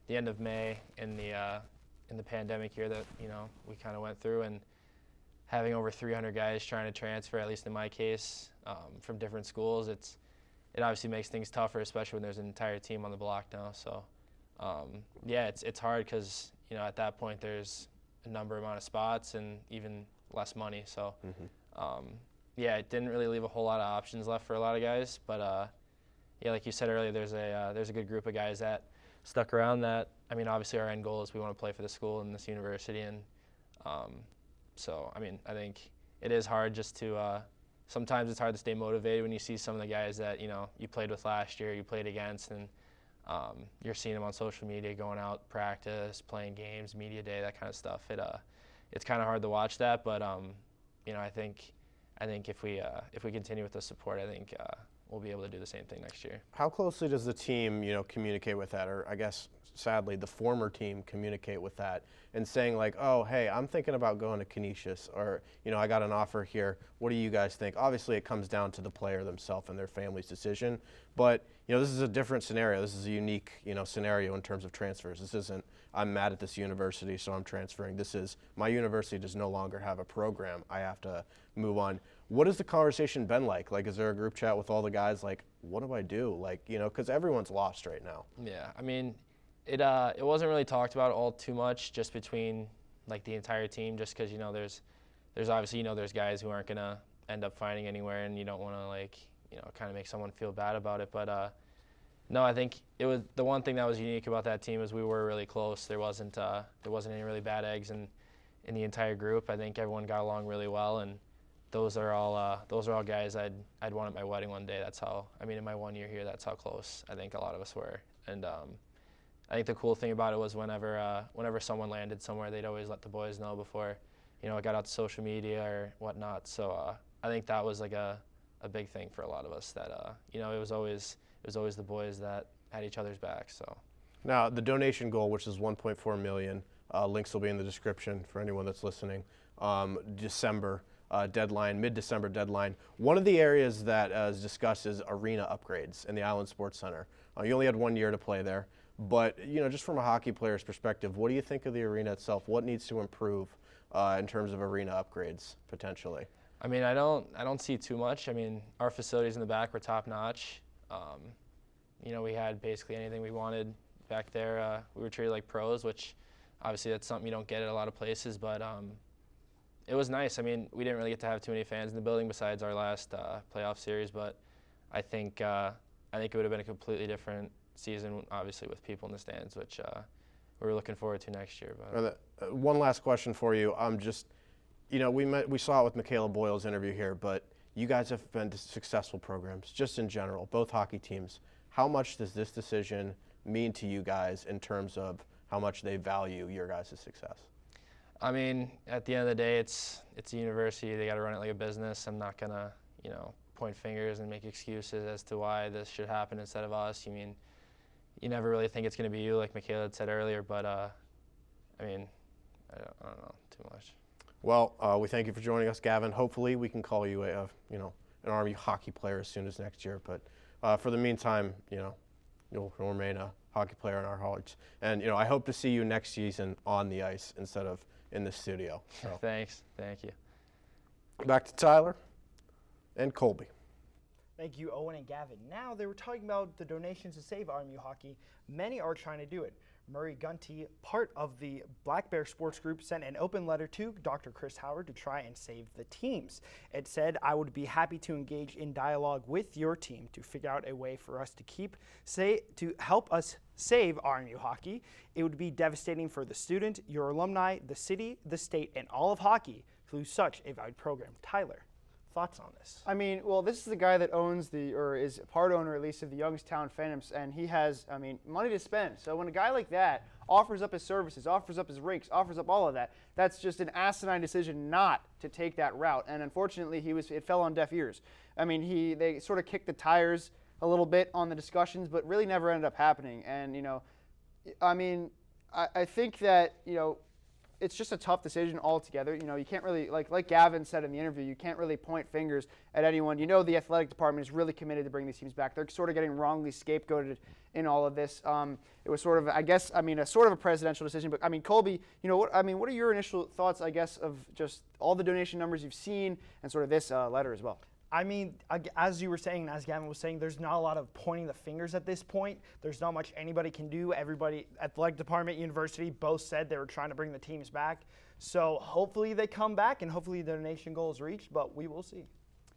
the end of May in the pandemic year that we kind of went through, and having over 300 guys trying to transfer, at least in my case, from different schools, it obviously makes things tougher, especially when there's an entire team on the block now. So yeah, it's hard because at that point there's a amount of spots and even less money. So yeah, it didn't really leave a whole lot of options left for a lot of guys. But yeah, like you said earlier, there's a good group of guys that stuck around. That, I mean, obviously our end goal is we want to play for the school and this university, and so I mean, I think it is hard just to sometimes it's hard to stay motivated when you see some of the guys that you played with last year, you played against, and you're seeing them on social media going out practice, playing games, media day, that kind of stuff. It's kind of hard to watch that, but I think if we continue with the support, I think we'll be able to do the same thing next year. How closely does the team, communicate with that, or I guess sadly the former team communicate with that, and saying like, oh, hey, I'm thinking about going to Canisius, or I got an offer here. What do you guys think? Obviously, it comes down to the player themselves and their family's decision, but this is a different scenario. This is a unique scenario in terms of transfers. This isn't I'm mad at this university, so I'm transferring. This is my university does no longer have a program. I have to move on. What has the conversation been like? Like, is there a group chat with all the guys? Like, what do I do? Like, because everyone's lost right now. Yeah, I mean, it wasn't really talked about all too much, just between like the entire team, just because there's obviously there's guys who aren't gonna end up finding anywhere, and you don't want to like kind of make someone feel bad about it. But no, I think it was the one thing that was unique about that team is we were really close. There wasn't any really bad eggs in the entire group. I think everyone got along really well, and those are all guys I'd want at my wedding one day. That's how, I mean, in my 1 year here, that's how close I think a lot of us were. And I think the cool thing about it was whenever someone landed somewhere, they'd always let the boys know before it got out to social media or whatnot. So I think that was like a big thing for a lot of us, that it was always the boys that had each other's backs. So now the donation goal, which is $1.4 million, links will be in the description for anyone that's listening. December deadline, mid-December deadline. One of the areas that is discussed is arena upgrades in the Island Sports Center. You only had 1 year to play there, but just from a hockey player's perspective, what do you think of the arena itself? What needs to improve in terms of arena upgrades potentially? I mean, I don't see too much. I mean, our facilities in the back were top notch. We had basically anything we wanted back there. We were treated like pros, which obviously that's something you don't get at a lot of places, but it was nice. I mean, we didn't really get to have too many fans in the building besides our last playoff series, but I think it would have been a completely different season, obviously, with people in the stands, which we're looking forward to next year. But one last question for you. We saw it with Michaela Boyle's interview here, but you guys have been successful programs, just in general, both hockey teams. How much does this decision mean to you guys in terms of how much they value your guys' success? I mean, at the end of the day, it's a university. They got to run it like a business. I'm not gonna, point fingers and make excuses as to why this should happen instead of us. You mean, you never really think it's gonna be you, like Michaela had said earlier. But I mean, I don't know too much. Well, we thank you for joining us, Gavin. Hopefully, we can call you an RMU hockey player as soon as next year. But for the meantime, you'll remain a hockey player in our hearts. And I hope to see you next season on the ice instead of in the studio. So. Thanks. Thank you. Back to Tyler and Colby. Thank you, Owen and Gavin. Now, they were talking about the donations to save RMU hockey. Many are trying to do it. Murray Gunty, part of the Black Bear Sports Group, sent an open letter to Dr. Chris Howard to try and save the teams. It said, "I would be happy to engage in dialogue with your team to figure out a way for us to help us save RMU hockey. It would be devastating for the student, your alumni, the city, the state, and all of hockey to lose such a valued program." Tyler, thoughts on this? I mean, well, this is the guy that owns or is part owner at least of the Youngstown Phantoms, and he has, money to spend. So when a guy like that offers up his services, offers up his rinks, offers up all of that, that's just an asinine decision not to take that route. And unfortunately, it fell on deaf ears. They sort of kicked the tires a little bit on the discussions, but really never ended up happening. And I think that it's just a tough decision altogether. You can't really, like Gavin said in the interview, you can't really point fingers at anyone. The athletic department is really committed to bring these teams back. They're sort of getting wrongly scapegoated in all of this. It was sort of, a presidential decision. But Colby, what are your initial thoughts, of just all the donation numbers you've seen and sort of this letter as well? As you were saying, and as Gavin was saying, there's not a lot of pointing the fingers at this point. There's not much anybody can do. Everybody, athletic department, university, both said they were trying to bring the teams back. So hopefully they come back and hopefully the donation goal is reached, but we will see.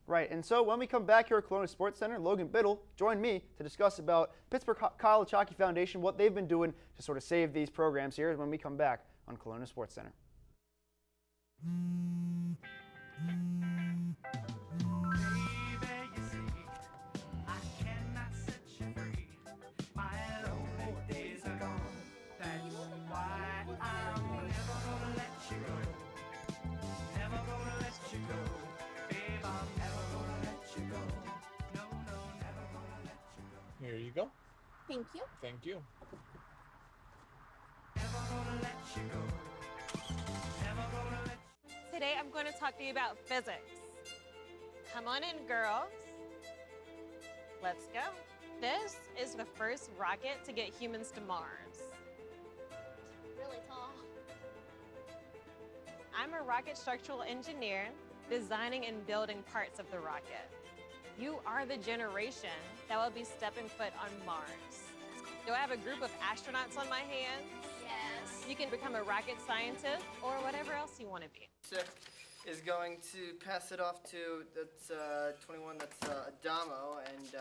Right, and so when we come back here at Colonial Sports Center, Logan Biddle joined me to discuss about Pittsburgh College Hockey Foundation, what they've been doing to sort of save these programs here when we come back on Colonial Sports Center. Here you go. Thank you. Thank you. Today I'm going to talk to you about physics. Come on in, girls. Let's go. This is the first rocket to get humans to Mars. Really tall. I'm a rocket structural engineer, designing and building parts of the rocket. You are the generation that will be stepping foot on Mars. Do I have a group of astronauts on my hands? Yes. You can become a rocket scientist or whatever else you want to be. Is going to pass it off to, that's 21, that's Adamo, and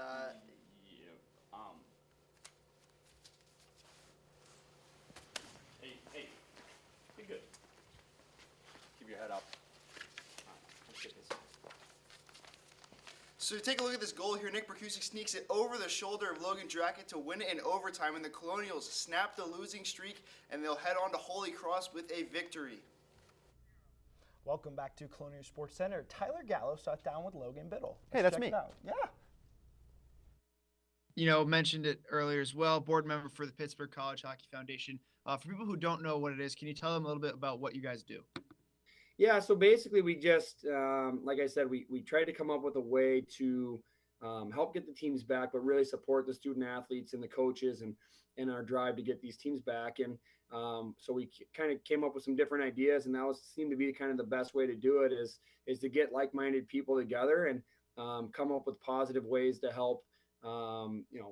Hey, be good. Keep your head up. Let's get this. So take a look at this goal here. Nick Berkusik sneaks it over the shoulder of Logan Drackett to win it in overtime, and the Colonials snap the losing streak, and they'll head on to Holy Cross with a victory. Welcome back to Colonial Sports Center. Tyler Gallo sat down with Logan Biddle. Hey, that's me. Yeah. Mentioned it earlier as well, board member for the Pittsburgh College Hockey Foundation. For people who don't know what it is, can you tell them a little bit about what you guys do? Yeah, so basically we just, like I said, we tried to come up with a way to help get the teams back, but really support the student athletes and the coaches and our drive to get these teams back. And so we kind of came up with some different ideas, and that seemed to be kind of the best way to do it is to get like-minded people together and come up with positive ways to help,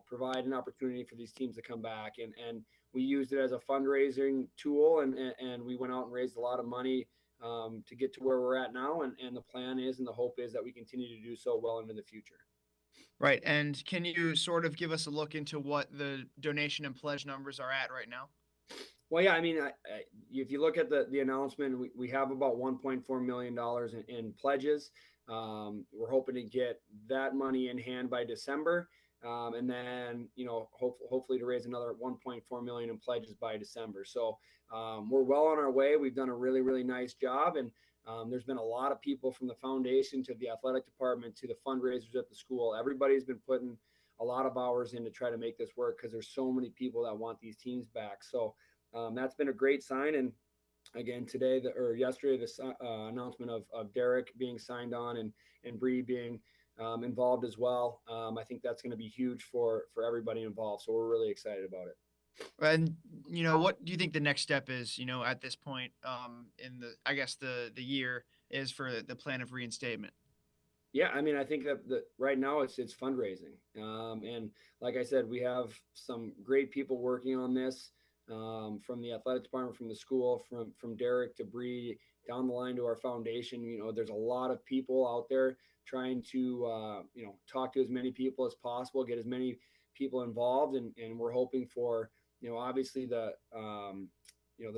provide an opportunity for these teams to come back. And we used it as a fundraising tool, and we went out and raised a lot of money to get to where we're at now. And the plan is, and the hope is that we continue to do so well into the future. Right. And can you sort of give us a look into what the donation and pledge numbers are at right now? Well, yeah, if you look at the announcement, we have about $1.4 million in pledges. We're hoping to get that money in hand by December. And then, hopefully to raise another $1.4 million in pledges by December. So we're well on our way. We've done a really, really nice job. And there's been a lot of people from the foundation to the athletic department to the fundraisers at the school. Everybody's been putting a lot of hours in to try to make this work because there's so many people that want these teams back. So that's been a great sign. And again, yesterday, this announcement of Derek being signed on and Bree being involved as well. I think that's going to be huge for everybody involved. So we're really excited about it. And, what do you think the next step is, at this point in the year is for the plan of reinstatement? Yeah, I think that right now it's fundraising. And like I said, we have some great people working on this. from the athletic department, from the school, from Derek to Bree, down the line to our foundation. There's a lot of people out there trying to, talk to as many people as possible, get as many people involved. And we're hoping for, obviously the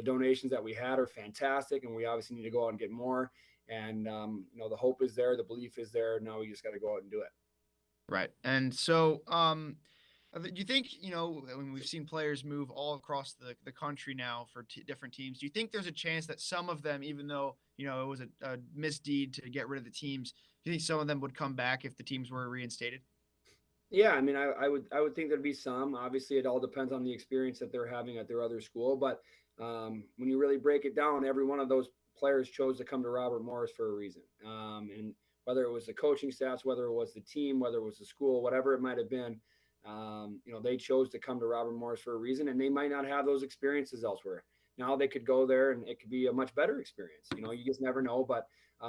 donations that we had are fantastic, and we obviously need to go out and get more. And, the hope is there, the belief is there. Now we just got to go out and do it. Right. And so, do you think, when we've seen players move all across the country now for different teams, do you think there's a chance that some of them, even though, it was a misdeed to get rid of the teams, do you think some of them would come back if the teams were reinstated? Yeah, I mean, I would think there'd be some. Obviously, it all depends on the experience that they're having at their other school. But when you really break it down, every one of those players chose to come to Robert Morris for a reason. And whether it was the coaching staffs, whether it was the team, whether it was the school, whatever it might have been, they chose to come to Robert Morris for a reason, and they might not have those experiences elsewhere. Now they could go there and it could be a much better experience. You just never know. But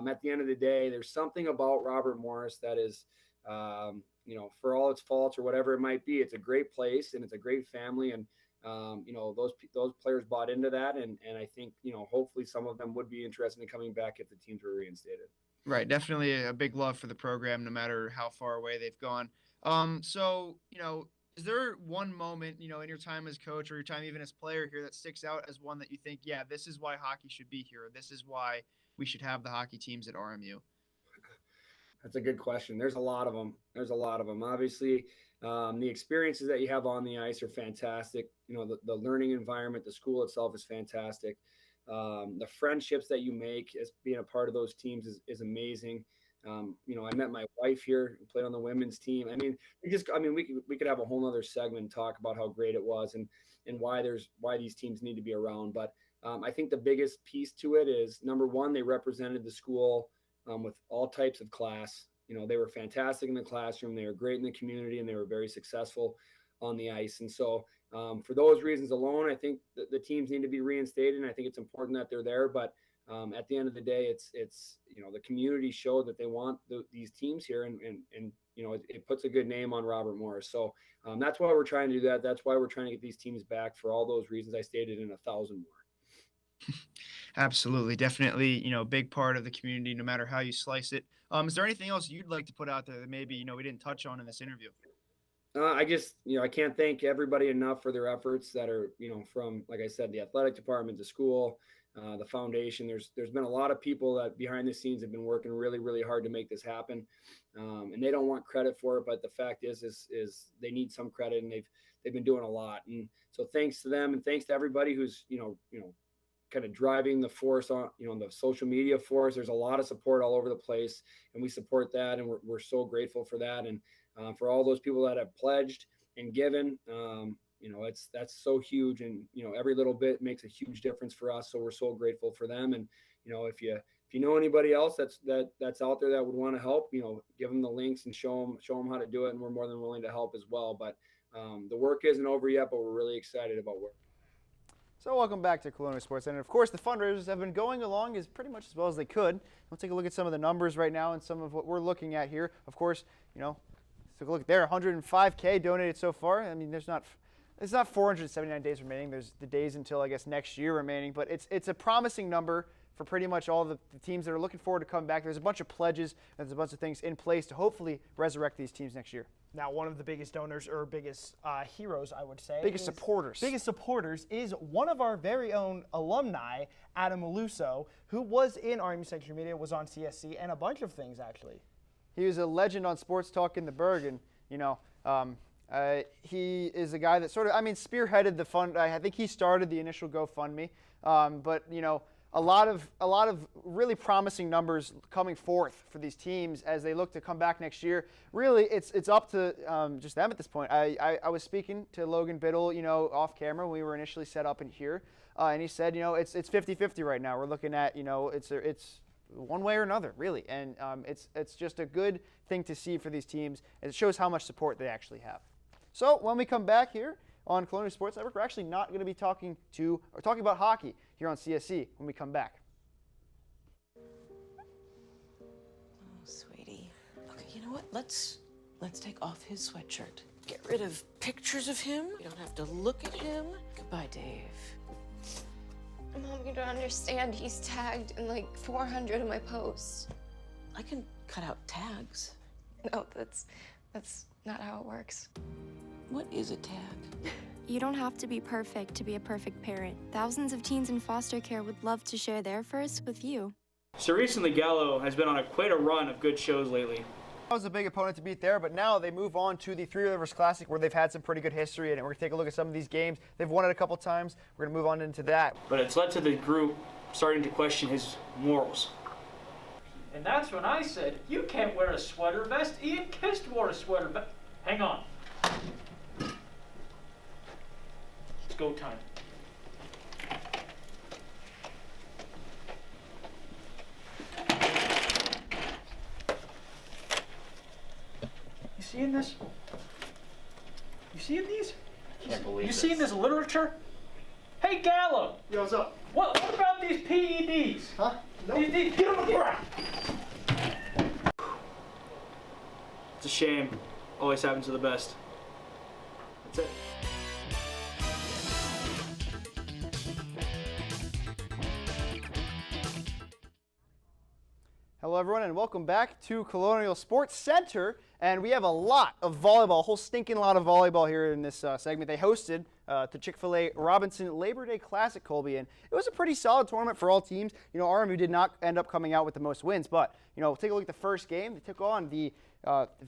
at the end of the day, there's something about Robert Morris that is, for all its faults or whatever it might be, it's a great place and it's a great family. And, those players bought into that. And I think, hopefully some of them would be interested in coming back if the teams were reinstated. Right. Definitely a big love for the program, no matter how far away they've gone. So, is there one moment, in your time as coach or your time even as player here that sticks out as one that you think, yeah, this is why hockey should be here. This is why we should have the hockey teams at RMU? That's a good question. There's a lot of them. Obviously, the experiences that you have on the ice are fantastic. The learning environment, the school itself is fantastic. The friendships that you make as being a part of those teams is amazing. I met my wife here, played on the women's team. I mean, we could have a whole nother segment and talk about how great it was and why these teams need to be around. But I think the biggest piece to it is, number one, they represented the school with all types of class. They were fantastic in the classroom. They were great in the community, and they were very successful on the ice. And so for those reasons alone, I think the teams need to be reinstated. And I think it's important that they're there. But at the end of the day, it's the community showed that they want these teams here, and it puts a good name on Robert Morris. So that's why we're trying to do that. That's why we're trying to get these teams back, for all those reasons I stated and 1,000 more. Absolutely. Definitely, a big part of the community, no matter how you slice it. Is there anything else you'd like to put out there that maybe, we didn't touch on in this interview? I just, I can't thank everybody enough for their efforts that are, from, like I said, the athletic department, the school, the foundation. There's been a lot of people that behind the scenes have been working really, really hard to make this happen. And they don't want credit for it, but the fact is they need some credit, and they've been doing a lot. And so thanks to them, and thanks to everybody who's, kind of driving the force on, the social media force. There's a lot of support all over the place, and we support that. And we're so grateful for that. And for all those people that have pledged and given, that's so huge. And, every little bit makes a huge difference for us. So we're so grateful for them. And, if you know anybody else that's out there that would want to help, give them the links and show them how to do it. And we're more than willing to help as well. But the work isn't over yet, but we're really excited about work. So welcome back to Colonial Sports Center. Of course, the fundraisers have been going along as pretty much as well as they could. We'll take a look at some of the numbers right now and some of what we're looking at here. Of course, take a look there, 105K donated so far. I mean, it's not 479 days remaining. There's the days until, I guess, next year remaining. But it's a promising number for pretty much all the teams that are looking forward to coming back. There's a bunch of pledges and there's a bunch of things in place to hopefully resurrect these teams next year. Now, one of the biggest donors, or biggest heroes, I would say. Biggest supporters is one of our very own alumni, Adam Maluso, who was in RMU Century Media, was on CSC, and a bunch of things, actually. He was a legend on Sports Talk in the Berg, and, he is a guy that spearheaded the fund. I think he started the initial GoFundMe, but, a lot of really promising numbers coming forth for these teams as they look to come back next year. Really, it's up to just them at this point. I was speaking to Logan Biddle, off camera when we were initially set up in here, and he said, it's 50-50 right now. We're looking at, it's one way or another, really, and it's just a good thing to see for these teams, and it shows how much support they actually have. So when we come back here on Colonial Sports Network, we're actually not going to be talking about hockey here on CSC when we come back. Oh, sweetie. Okay, you know what? Let's take off his sweatshirt. Get rid of pictures of him. You don't have to look at him. Goodbye, Dave. Mom, you don't understand. He's tagged in like 400 of my posts. I can cut out tags. No, that's not how it works. What is a tag? You don't have to be perfect to be a perfect parent. Thousands of teens in foster care would love to share their first with you. So recently, Gallo has been on quite a run of good shows lately. That was a big opponent to beat there, but now they move on to the Three Rivers Classic where they've had some pretty good history in it. We're going to take a look at some of these games. They've won it a couple times. We're going to move on into that. But it's led to the group starting to question his morals. And that's when I said, you can't wear a sweater vest. Ian Kist wore a sweater vest. Hang on. It's go time. You seeing this? You seeing these? Can't believe You this. seeing this literature? Hey, Gallo. Yo, what's up? What about these PEDs? Huh? Nope. Get on the ground. It's a shame. Always happens to the best. That's it. Hello, everyone, and welcome back to Colonial Sports Center. And we have a lot of volleyball, a whole stinking lot of volleyball here in this segment. They hosted the Chick-fil-A Robinson Labor Day Classic, Colby, and it was a pretty solid tournament for all teams. You know, RMU did not end up coming out with the most wins, but, you know, take a look at the first game. They took on the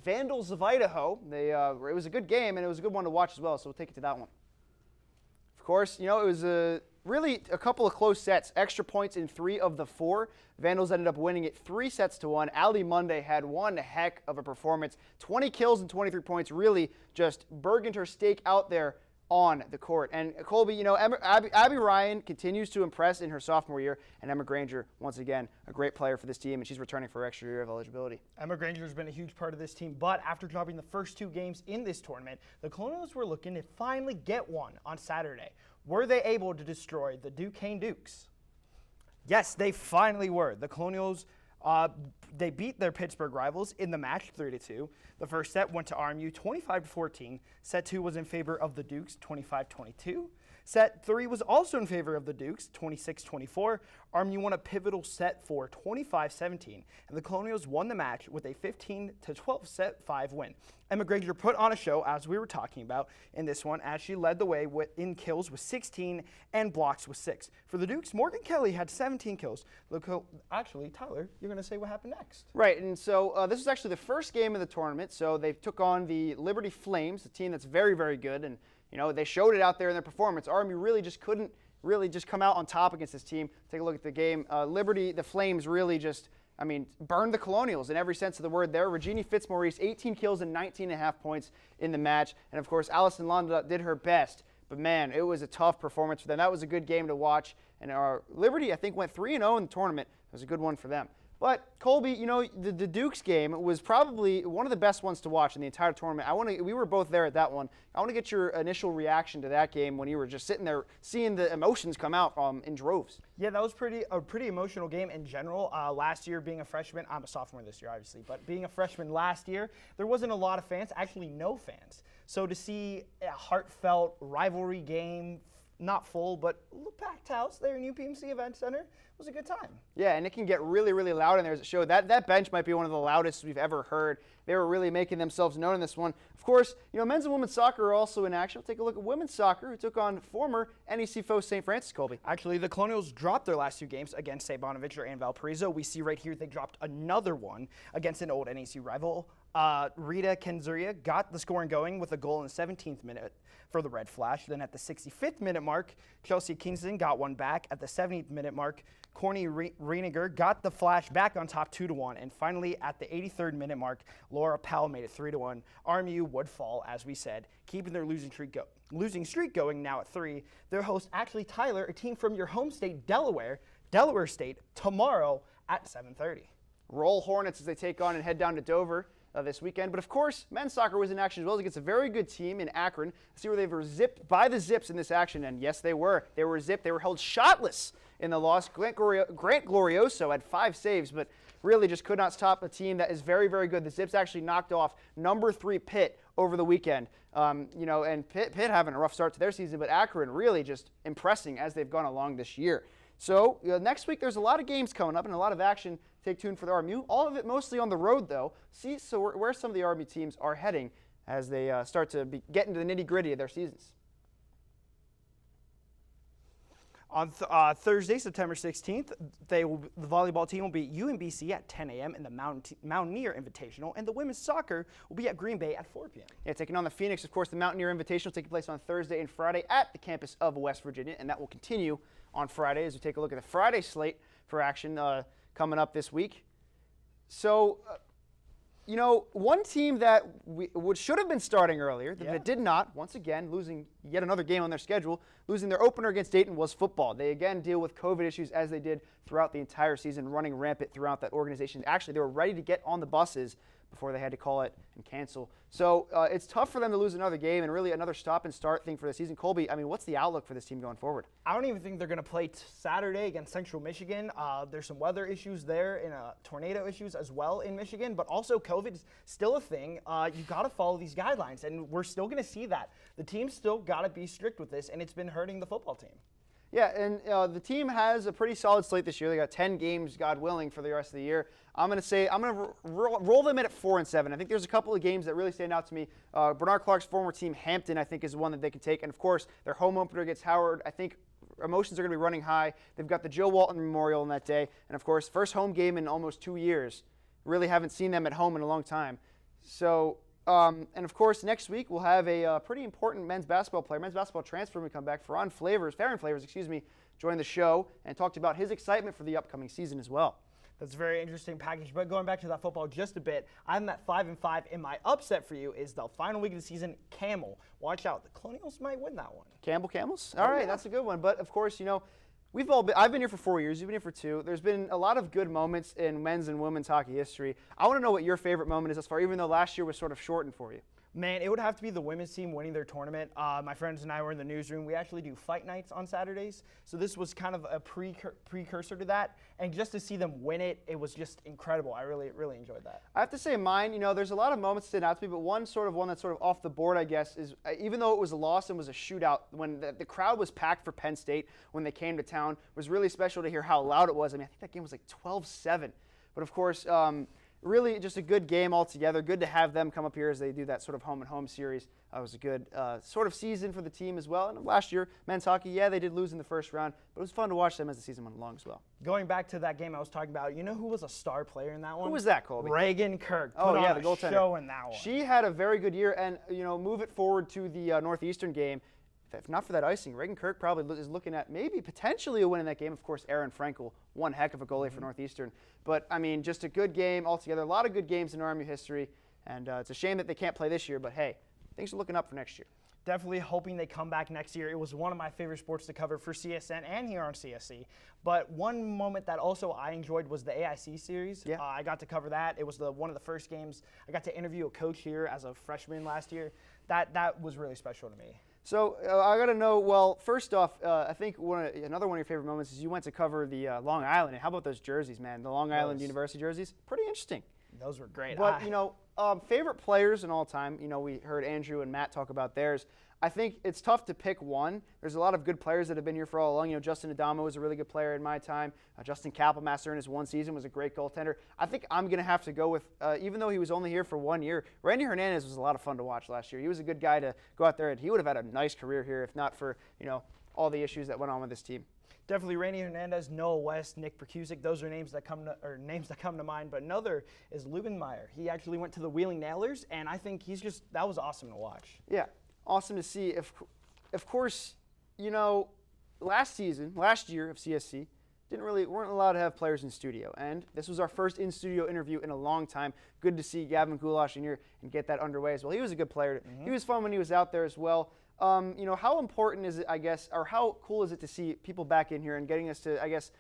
Vandals of Idaho. It was a good game, and it was a good one to watch as well, so we'll take it to that one. Of course, you know, it was really a couple of close sets, extra points in 3 of the 4. Vandals ended up winning it 3-1. Ali Monday had one heck of a performance. 20 kills and 23 points, really just burgened her stake out there on the court. And Colby, you know, Abby Ryan continues to impress in her sophomore year, and Emma Granger, once again, a great player for this team, and she's returning for an extra year of eligibility. Emma Granger has been a huge part of this team, but after dropping the first 2 games in this tournament, the Colonials were looking to finally get one on Saturday. Were they able to destroy the Duquesne Dukes? Yes, they finally were. The Colonials, they beat their Pittsburgh rivals in the match 3-2. The first set went to RMU 25-14. Set 2 was in favor of the Dukes, 25-22. Set 3 was also in favor of the Dukes, 26-24. RMU won a pivotal set 4, 25-17, and the Colonials won the match with a 15-12 set 5 win. Emma Granger put on a show, as we were talking about in this one, as she led the way in kills with 16 and blocks with 6. For the Dukes, Morgan Kelly had 17 kills. Actually, Tyler, you're going to say what happened next. Right, and so this was actually the first game of the tournament, so they took on the Liberty Flames, a team that's very, very good, and you know, they showed it out there in their performance. RMU really just couldn't come out on top against this team. Take a look at the game. Liberty, the Flames really just, burned the Colonials in every sense of the word there. Regina Fitzmaurice, 18 kills and 19.5 points in the match. And, of course, Allison Londa did her best. But, man, it was a tough performance for them. That was a good game to watch. And Liberty, I think, went 3-0 in the tournament. It was a good one for them. But, Colby, you know, the Dukes game was probably one of the best ones to watch in the entire tournament. We were both there at that one. I want to get your initial reaction to that game when you were just sitting there seeing the emotions come out in droves. Yeah, that was a pretty emotional game in general. Last year, being a freshman, I'm a sophomore this year, obviously, but being a freshman last year, there wasn't a lot of fans, actually no fans. So to see a heartfelt rivalry game, not full, but a packed house there in UPMC Event Center, was a good time. Yeah, and it can get really, really loud in there as it showed. That bench might be one of the loudest we've ever heard. They were really making themselves known in this one. Of course, you know, men's and women's soccer are also in action. We'll take a look at women's soccer, who took on former NEC foe St. Francis, Colby. Actually, the Colonials dropped their last 2 games against St. Bonaventure and Valparaiso. We see right here they dropped another one against an old NEC rival. Rita Kenzuria got the scoring going with a goal in the 17th minute for the Red Flash. Then at the 65th minute mark, Chelsea Kingston got one back. At the 70th minute mark, Corny Reiniger got the Flash back on top 2-1. And finally, at the 83rd minute mark, Laura Powell made it 3-1. RMU would fall, as we said, keeping their losing streak going now at 3. Their host, actually Tyler, a team from your home state, Delaware State, tomorrow at 7:30. Roll Hornets as they take on and head down to Dover this weekend. But of course, men's soccer was in action as well against a very good team in Akron. Let's see where they were zipped by the Zips in this action. And yes, they were. They were zipped. They were held shotless in the loss. Grant Glorioso had 5 saves, but really just could not stop a team that is very, very good. The Zips actually knocked off number 3 Pitt over the weekend. And Pitt having a rough start to their season, but Akron really just impressing as they've gone along this year. So next week there's a lot of games coming up and a lot of action. Take tuned for the RMU. All of it mostly on the road, though. See where some of the RMU teams are heading as they start to get into the nitty-gritty of their seasons. On Thursday, September 16th, the volleyball team will be at UMBC at 10 a.m. in the Mountaineer Invitational, and the women's soccer will be at Green Bay at 4 p.m. Yeah, taking on the Phoenix, of course, the Mountaineer Invitational taking place on Thursday and Friday at the campus of West Virginia, and that will continue on Friday as we take a look at the Friday slate for action coming up this week. So, one team that should have been starting earlier, that did not, once again, losing yet another game on their schedule, losing their opener against Dayton was football. They again deal with COVID issues as they did throughout the entire season, running rampant throughout that organization. Actually, they were ready to get on the buses before they had to call it and cancel. So it's tough for them to lose another game and really another stop-and-start thing for the season. Colby, what's the outlook for this team going forward? I don't even think they're going to play Saturday against Central Michigan. There's some weather issues there and tornado issues as well in Michigan, but also COVID is still a thing. You got to follow these guidelines, and we're still going to see that. The team's still got to be strict with this, and it's been hurting the football team. Yeah, and the team has a pretty solid slate this year. They got 10 games, God willing, for the rest of the year. I'm going to roll them in at 4-7. I think there's a couple of games that really stand out to me. Bernard Clark's former team, Hampton, I think is one that they can take. And, of course, their home opener against Howard. I think emotions are going to be running high. They've got the Joe Walton Memorial on that day. And, of course, first home game in almost 2 years. Really haven't seen them at home in a long time. So, and, of course, next week we'll have a pretty important men's basketball transfer when we come back. Farron Flavors, joined the show and talked about his excitement for the upcoming season as well. That's a very interesting package. But going back to that football just a bit, I'm at 5-5, and my upset for you is the final week of the season, Camel. Watch out. The Colonials might win that one. Camels? All right, that's a good one. But, of course, I've been here for 4 years. You've been here for 2. There's been a lot of good moments in men's and women's hockey history. I want to know what your favorite moment is thus far, even though last year was sort of shortened for you. Man, it would have to be the women's team winning their tournament. My friends and I were in the newsroom. We actually do fight nights on Saturdays, so this was kind of a precursor to that. And just to see them win it, it was just incredible. I really, really enjoyed that. I have to say mine, there's a lot of moments that stand out to me, but one that's sort of off the board, I guess, is even though it was a loss and was a shootout, when the crowd was packed for Penn State when they came to town, it was really special to hear how loud it was. I think that game was like 12-7. But, of course, really just a good game altogether. Good to have them come up here as they do that sort of home-and-home series. It was a good sort of season for the team as well. And last year, men's hockey, they did lose in the first round, but it was fun to watch them as the season went along as well. Going back to that game I was talking about, you know who was a star player in that one? Who was that, Colby? Reagan Kirk. The goaltender. Show in that one. She had a very good year, and move it forward to the Northeastern game. If not for that icing, Reagan Kirk probably is looking at maybe potentially a win in that game. Of course, Aaron Frankel, one heck of a goalie for Northeastern. But, just a good game altogether. A lot of good games in RMU history. And it's a shame that they can't play this year. But, hey, things are looking up for next year. Definitely hoping they come back next year. It was one of my favorite sports to cover for CSN and here on CSC. But one moment that also I enjoyed was the AIC series. Yeah. I got to cover that. It was one of the first games. I got to interview a coach here as a freshman last year. That was really special to me. So I got to know, well, first off, I think another one of your favorite moments is you went to cover the Long Island. And how about those jerseys, man? The Long Island University jerseys? Pretty interesting. Those were great. But, favorite players in all time, we heard Andrew and Matt talk about theirs. I think it's tough to pick one. There's a lot of good players that have been here for all along. Justin Adamo was a really good player in my time. Justin Kappelmaster in his one season was a great goaltender. I think I'm going to have to go with, even though he was only here for 1 year, Randy Hernandez was a lot of fun to watch last year. He was a good guy to go out there, and he would have had a nice career here if not for, all the issues that went on with this team. Definitely Randy Hernandez, Noah West, Nick Perkusic. Those are names that come to mind. But another is Leuben Meyer. He actually went to the Wheeling Nailers, and I think that was awesome to watch. Yeah, awesome to see. Of course, last year of CSC, weren't allowed to have players in studio, and this was our first in-studio interview in a long time. Good to see Gavin Goulash in here and get that underway as well. He was a good player. Mm-hmm. He was fun when he was out there as well. How important is it, I guess, or how cool is it to see people back in here and getting us to, I guess,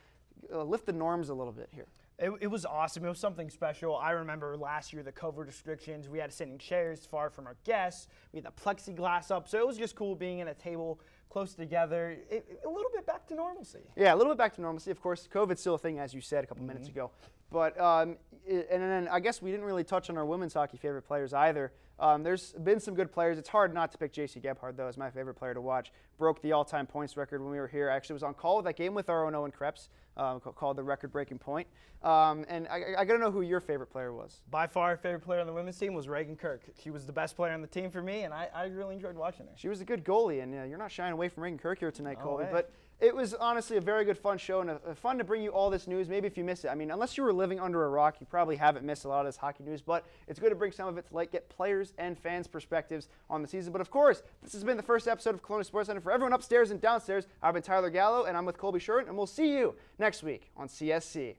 lift the norms a little bit here? It was awesome. It was something special. I remember last year the COVID restrictions. We had to sit in chairs far from our guests. We had the plexiglass up. So it was just cool being in a table close together, a little bit back to normalcy. Yeah, a little bit back to normalcy. Of course, COVID's still a thing, as you said a couple minutes ago. But and then I guess we didn't really touch on our women's hockey favorite players either. There's been some good players. It's hard not to pick J.C. Gebhard, though, as my favorite player to watch. Broke the all-time points record when we were here. I actually was on call with that game with our own Owen Krebs, called the record-breaking point. And I got to know who your favorite player was. By far, our favorite player on the women's team was Reagan Kirk. She was the best player on the team for me, and I really enjoyed watching her. She was a good goalie, and you're not shying away from Reagan Kirk here tonight, No Colby. way. But it was honestly a very good, fun show, and fun to bring you all this news. Maybe if you miss it, I mean, unless you were living under a rock, you probably haven't missed a lot of this hockey news. But it's good to bring some of it to get players and fans' perspectives on the season. But of course, this has been the first episode of Colonial Sports Center. For everyone upstairs and downstairs, I've been Tyler Gallo, and I'm with Colby Sherman, and we'll see you next week on CSC.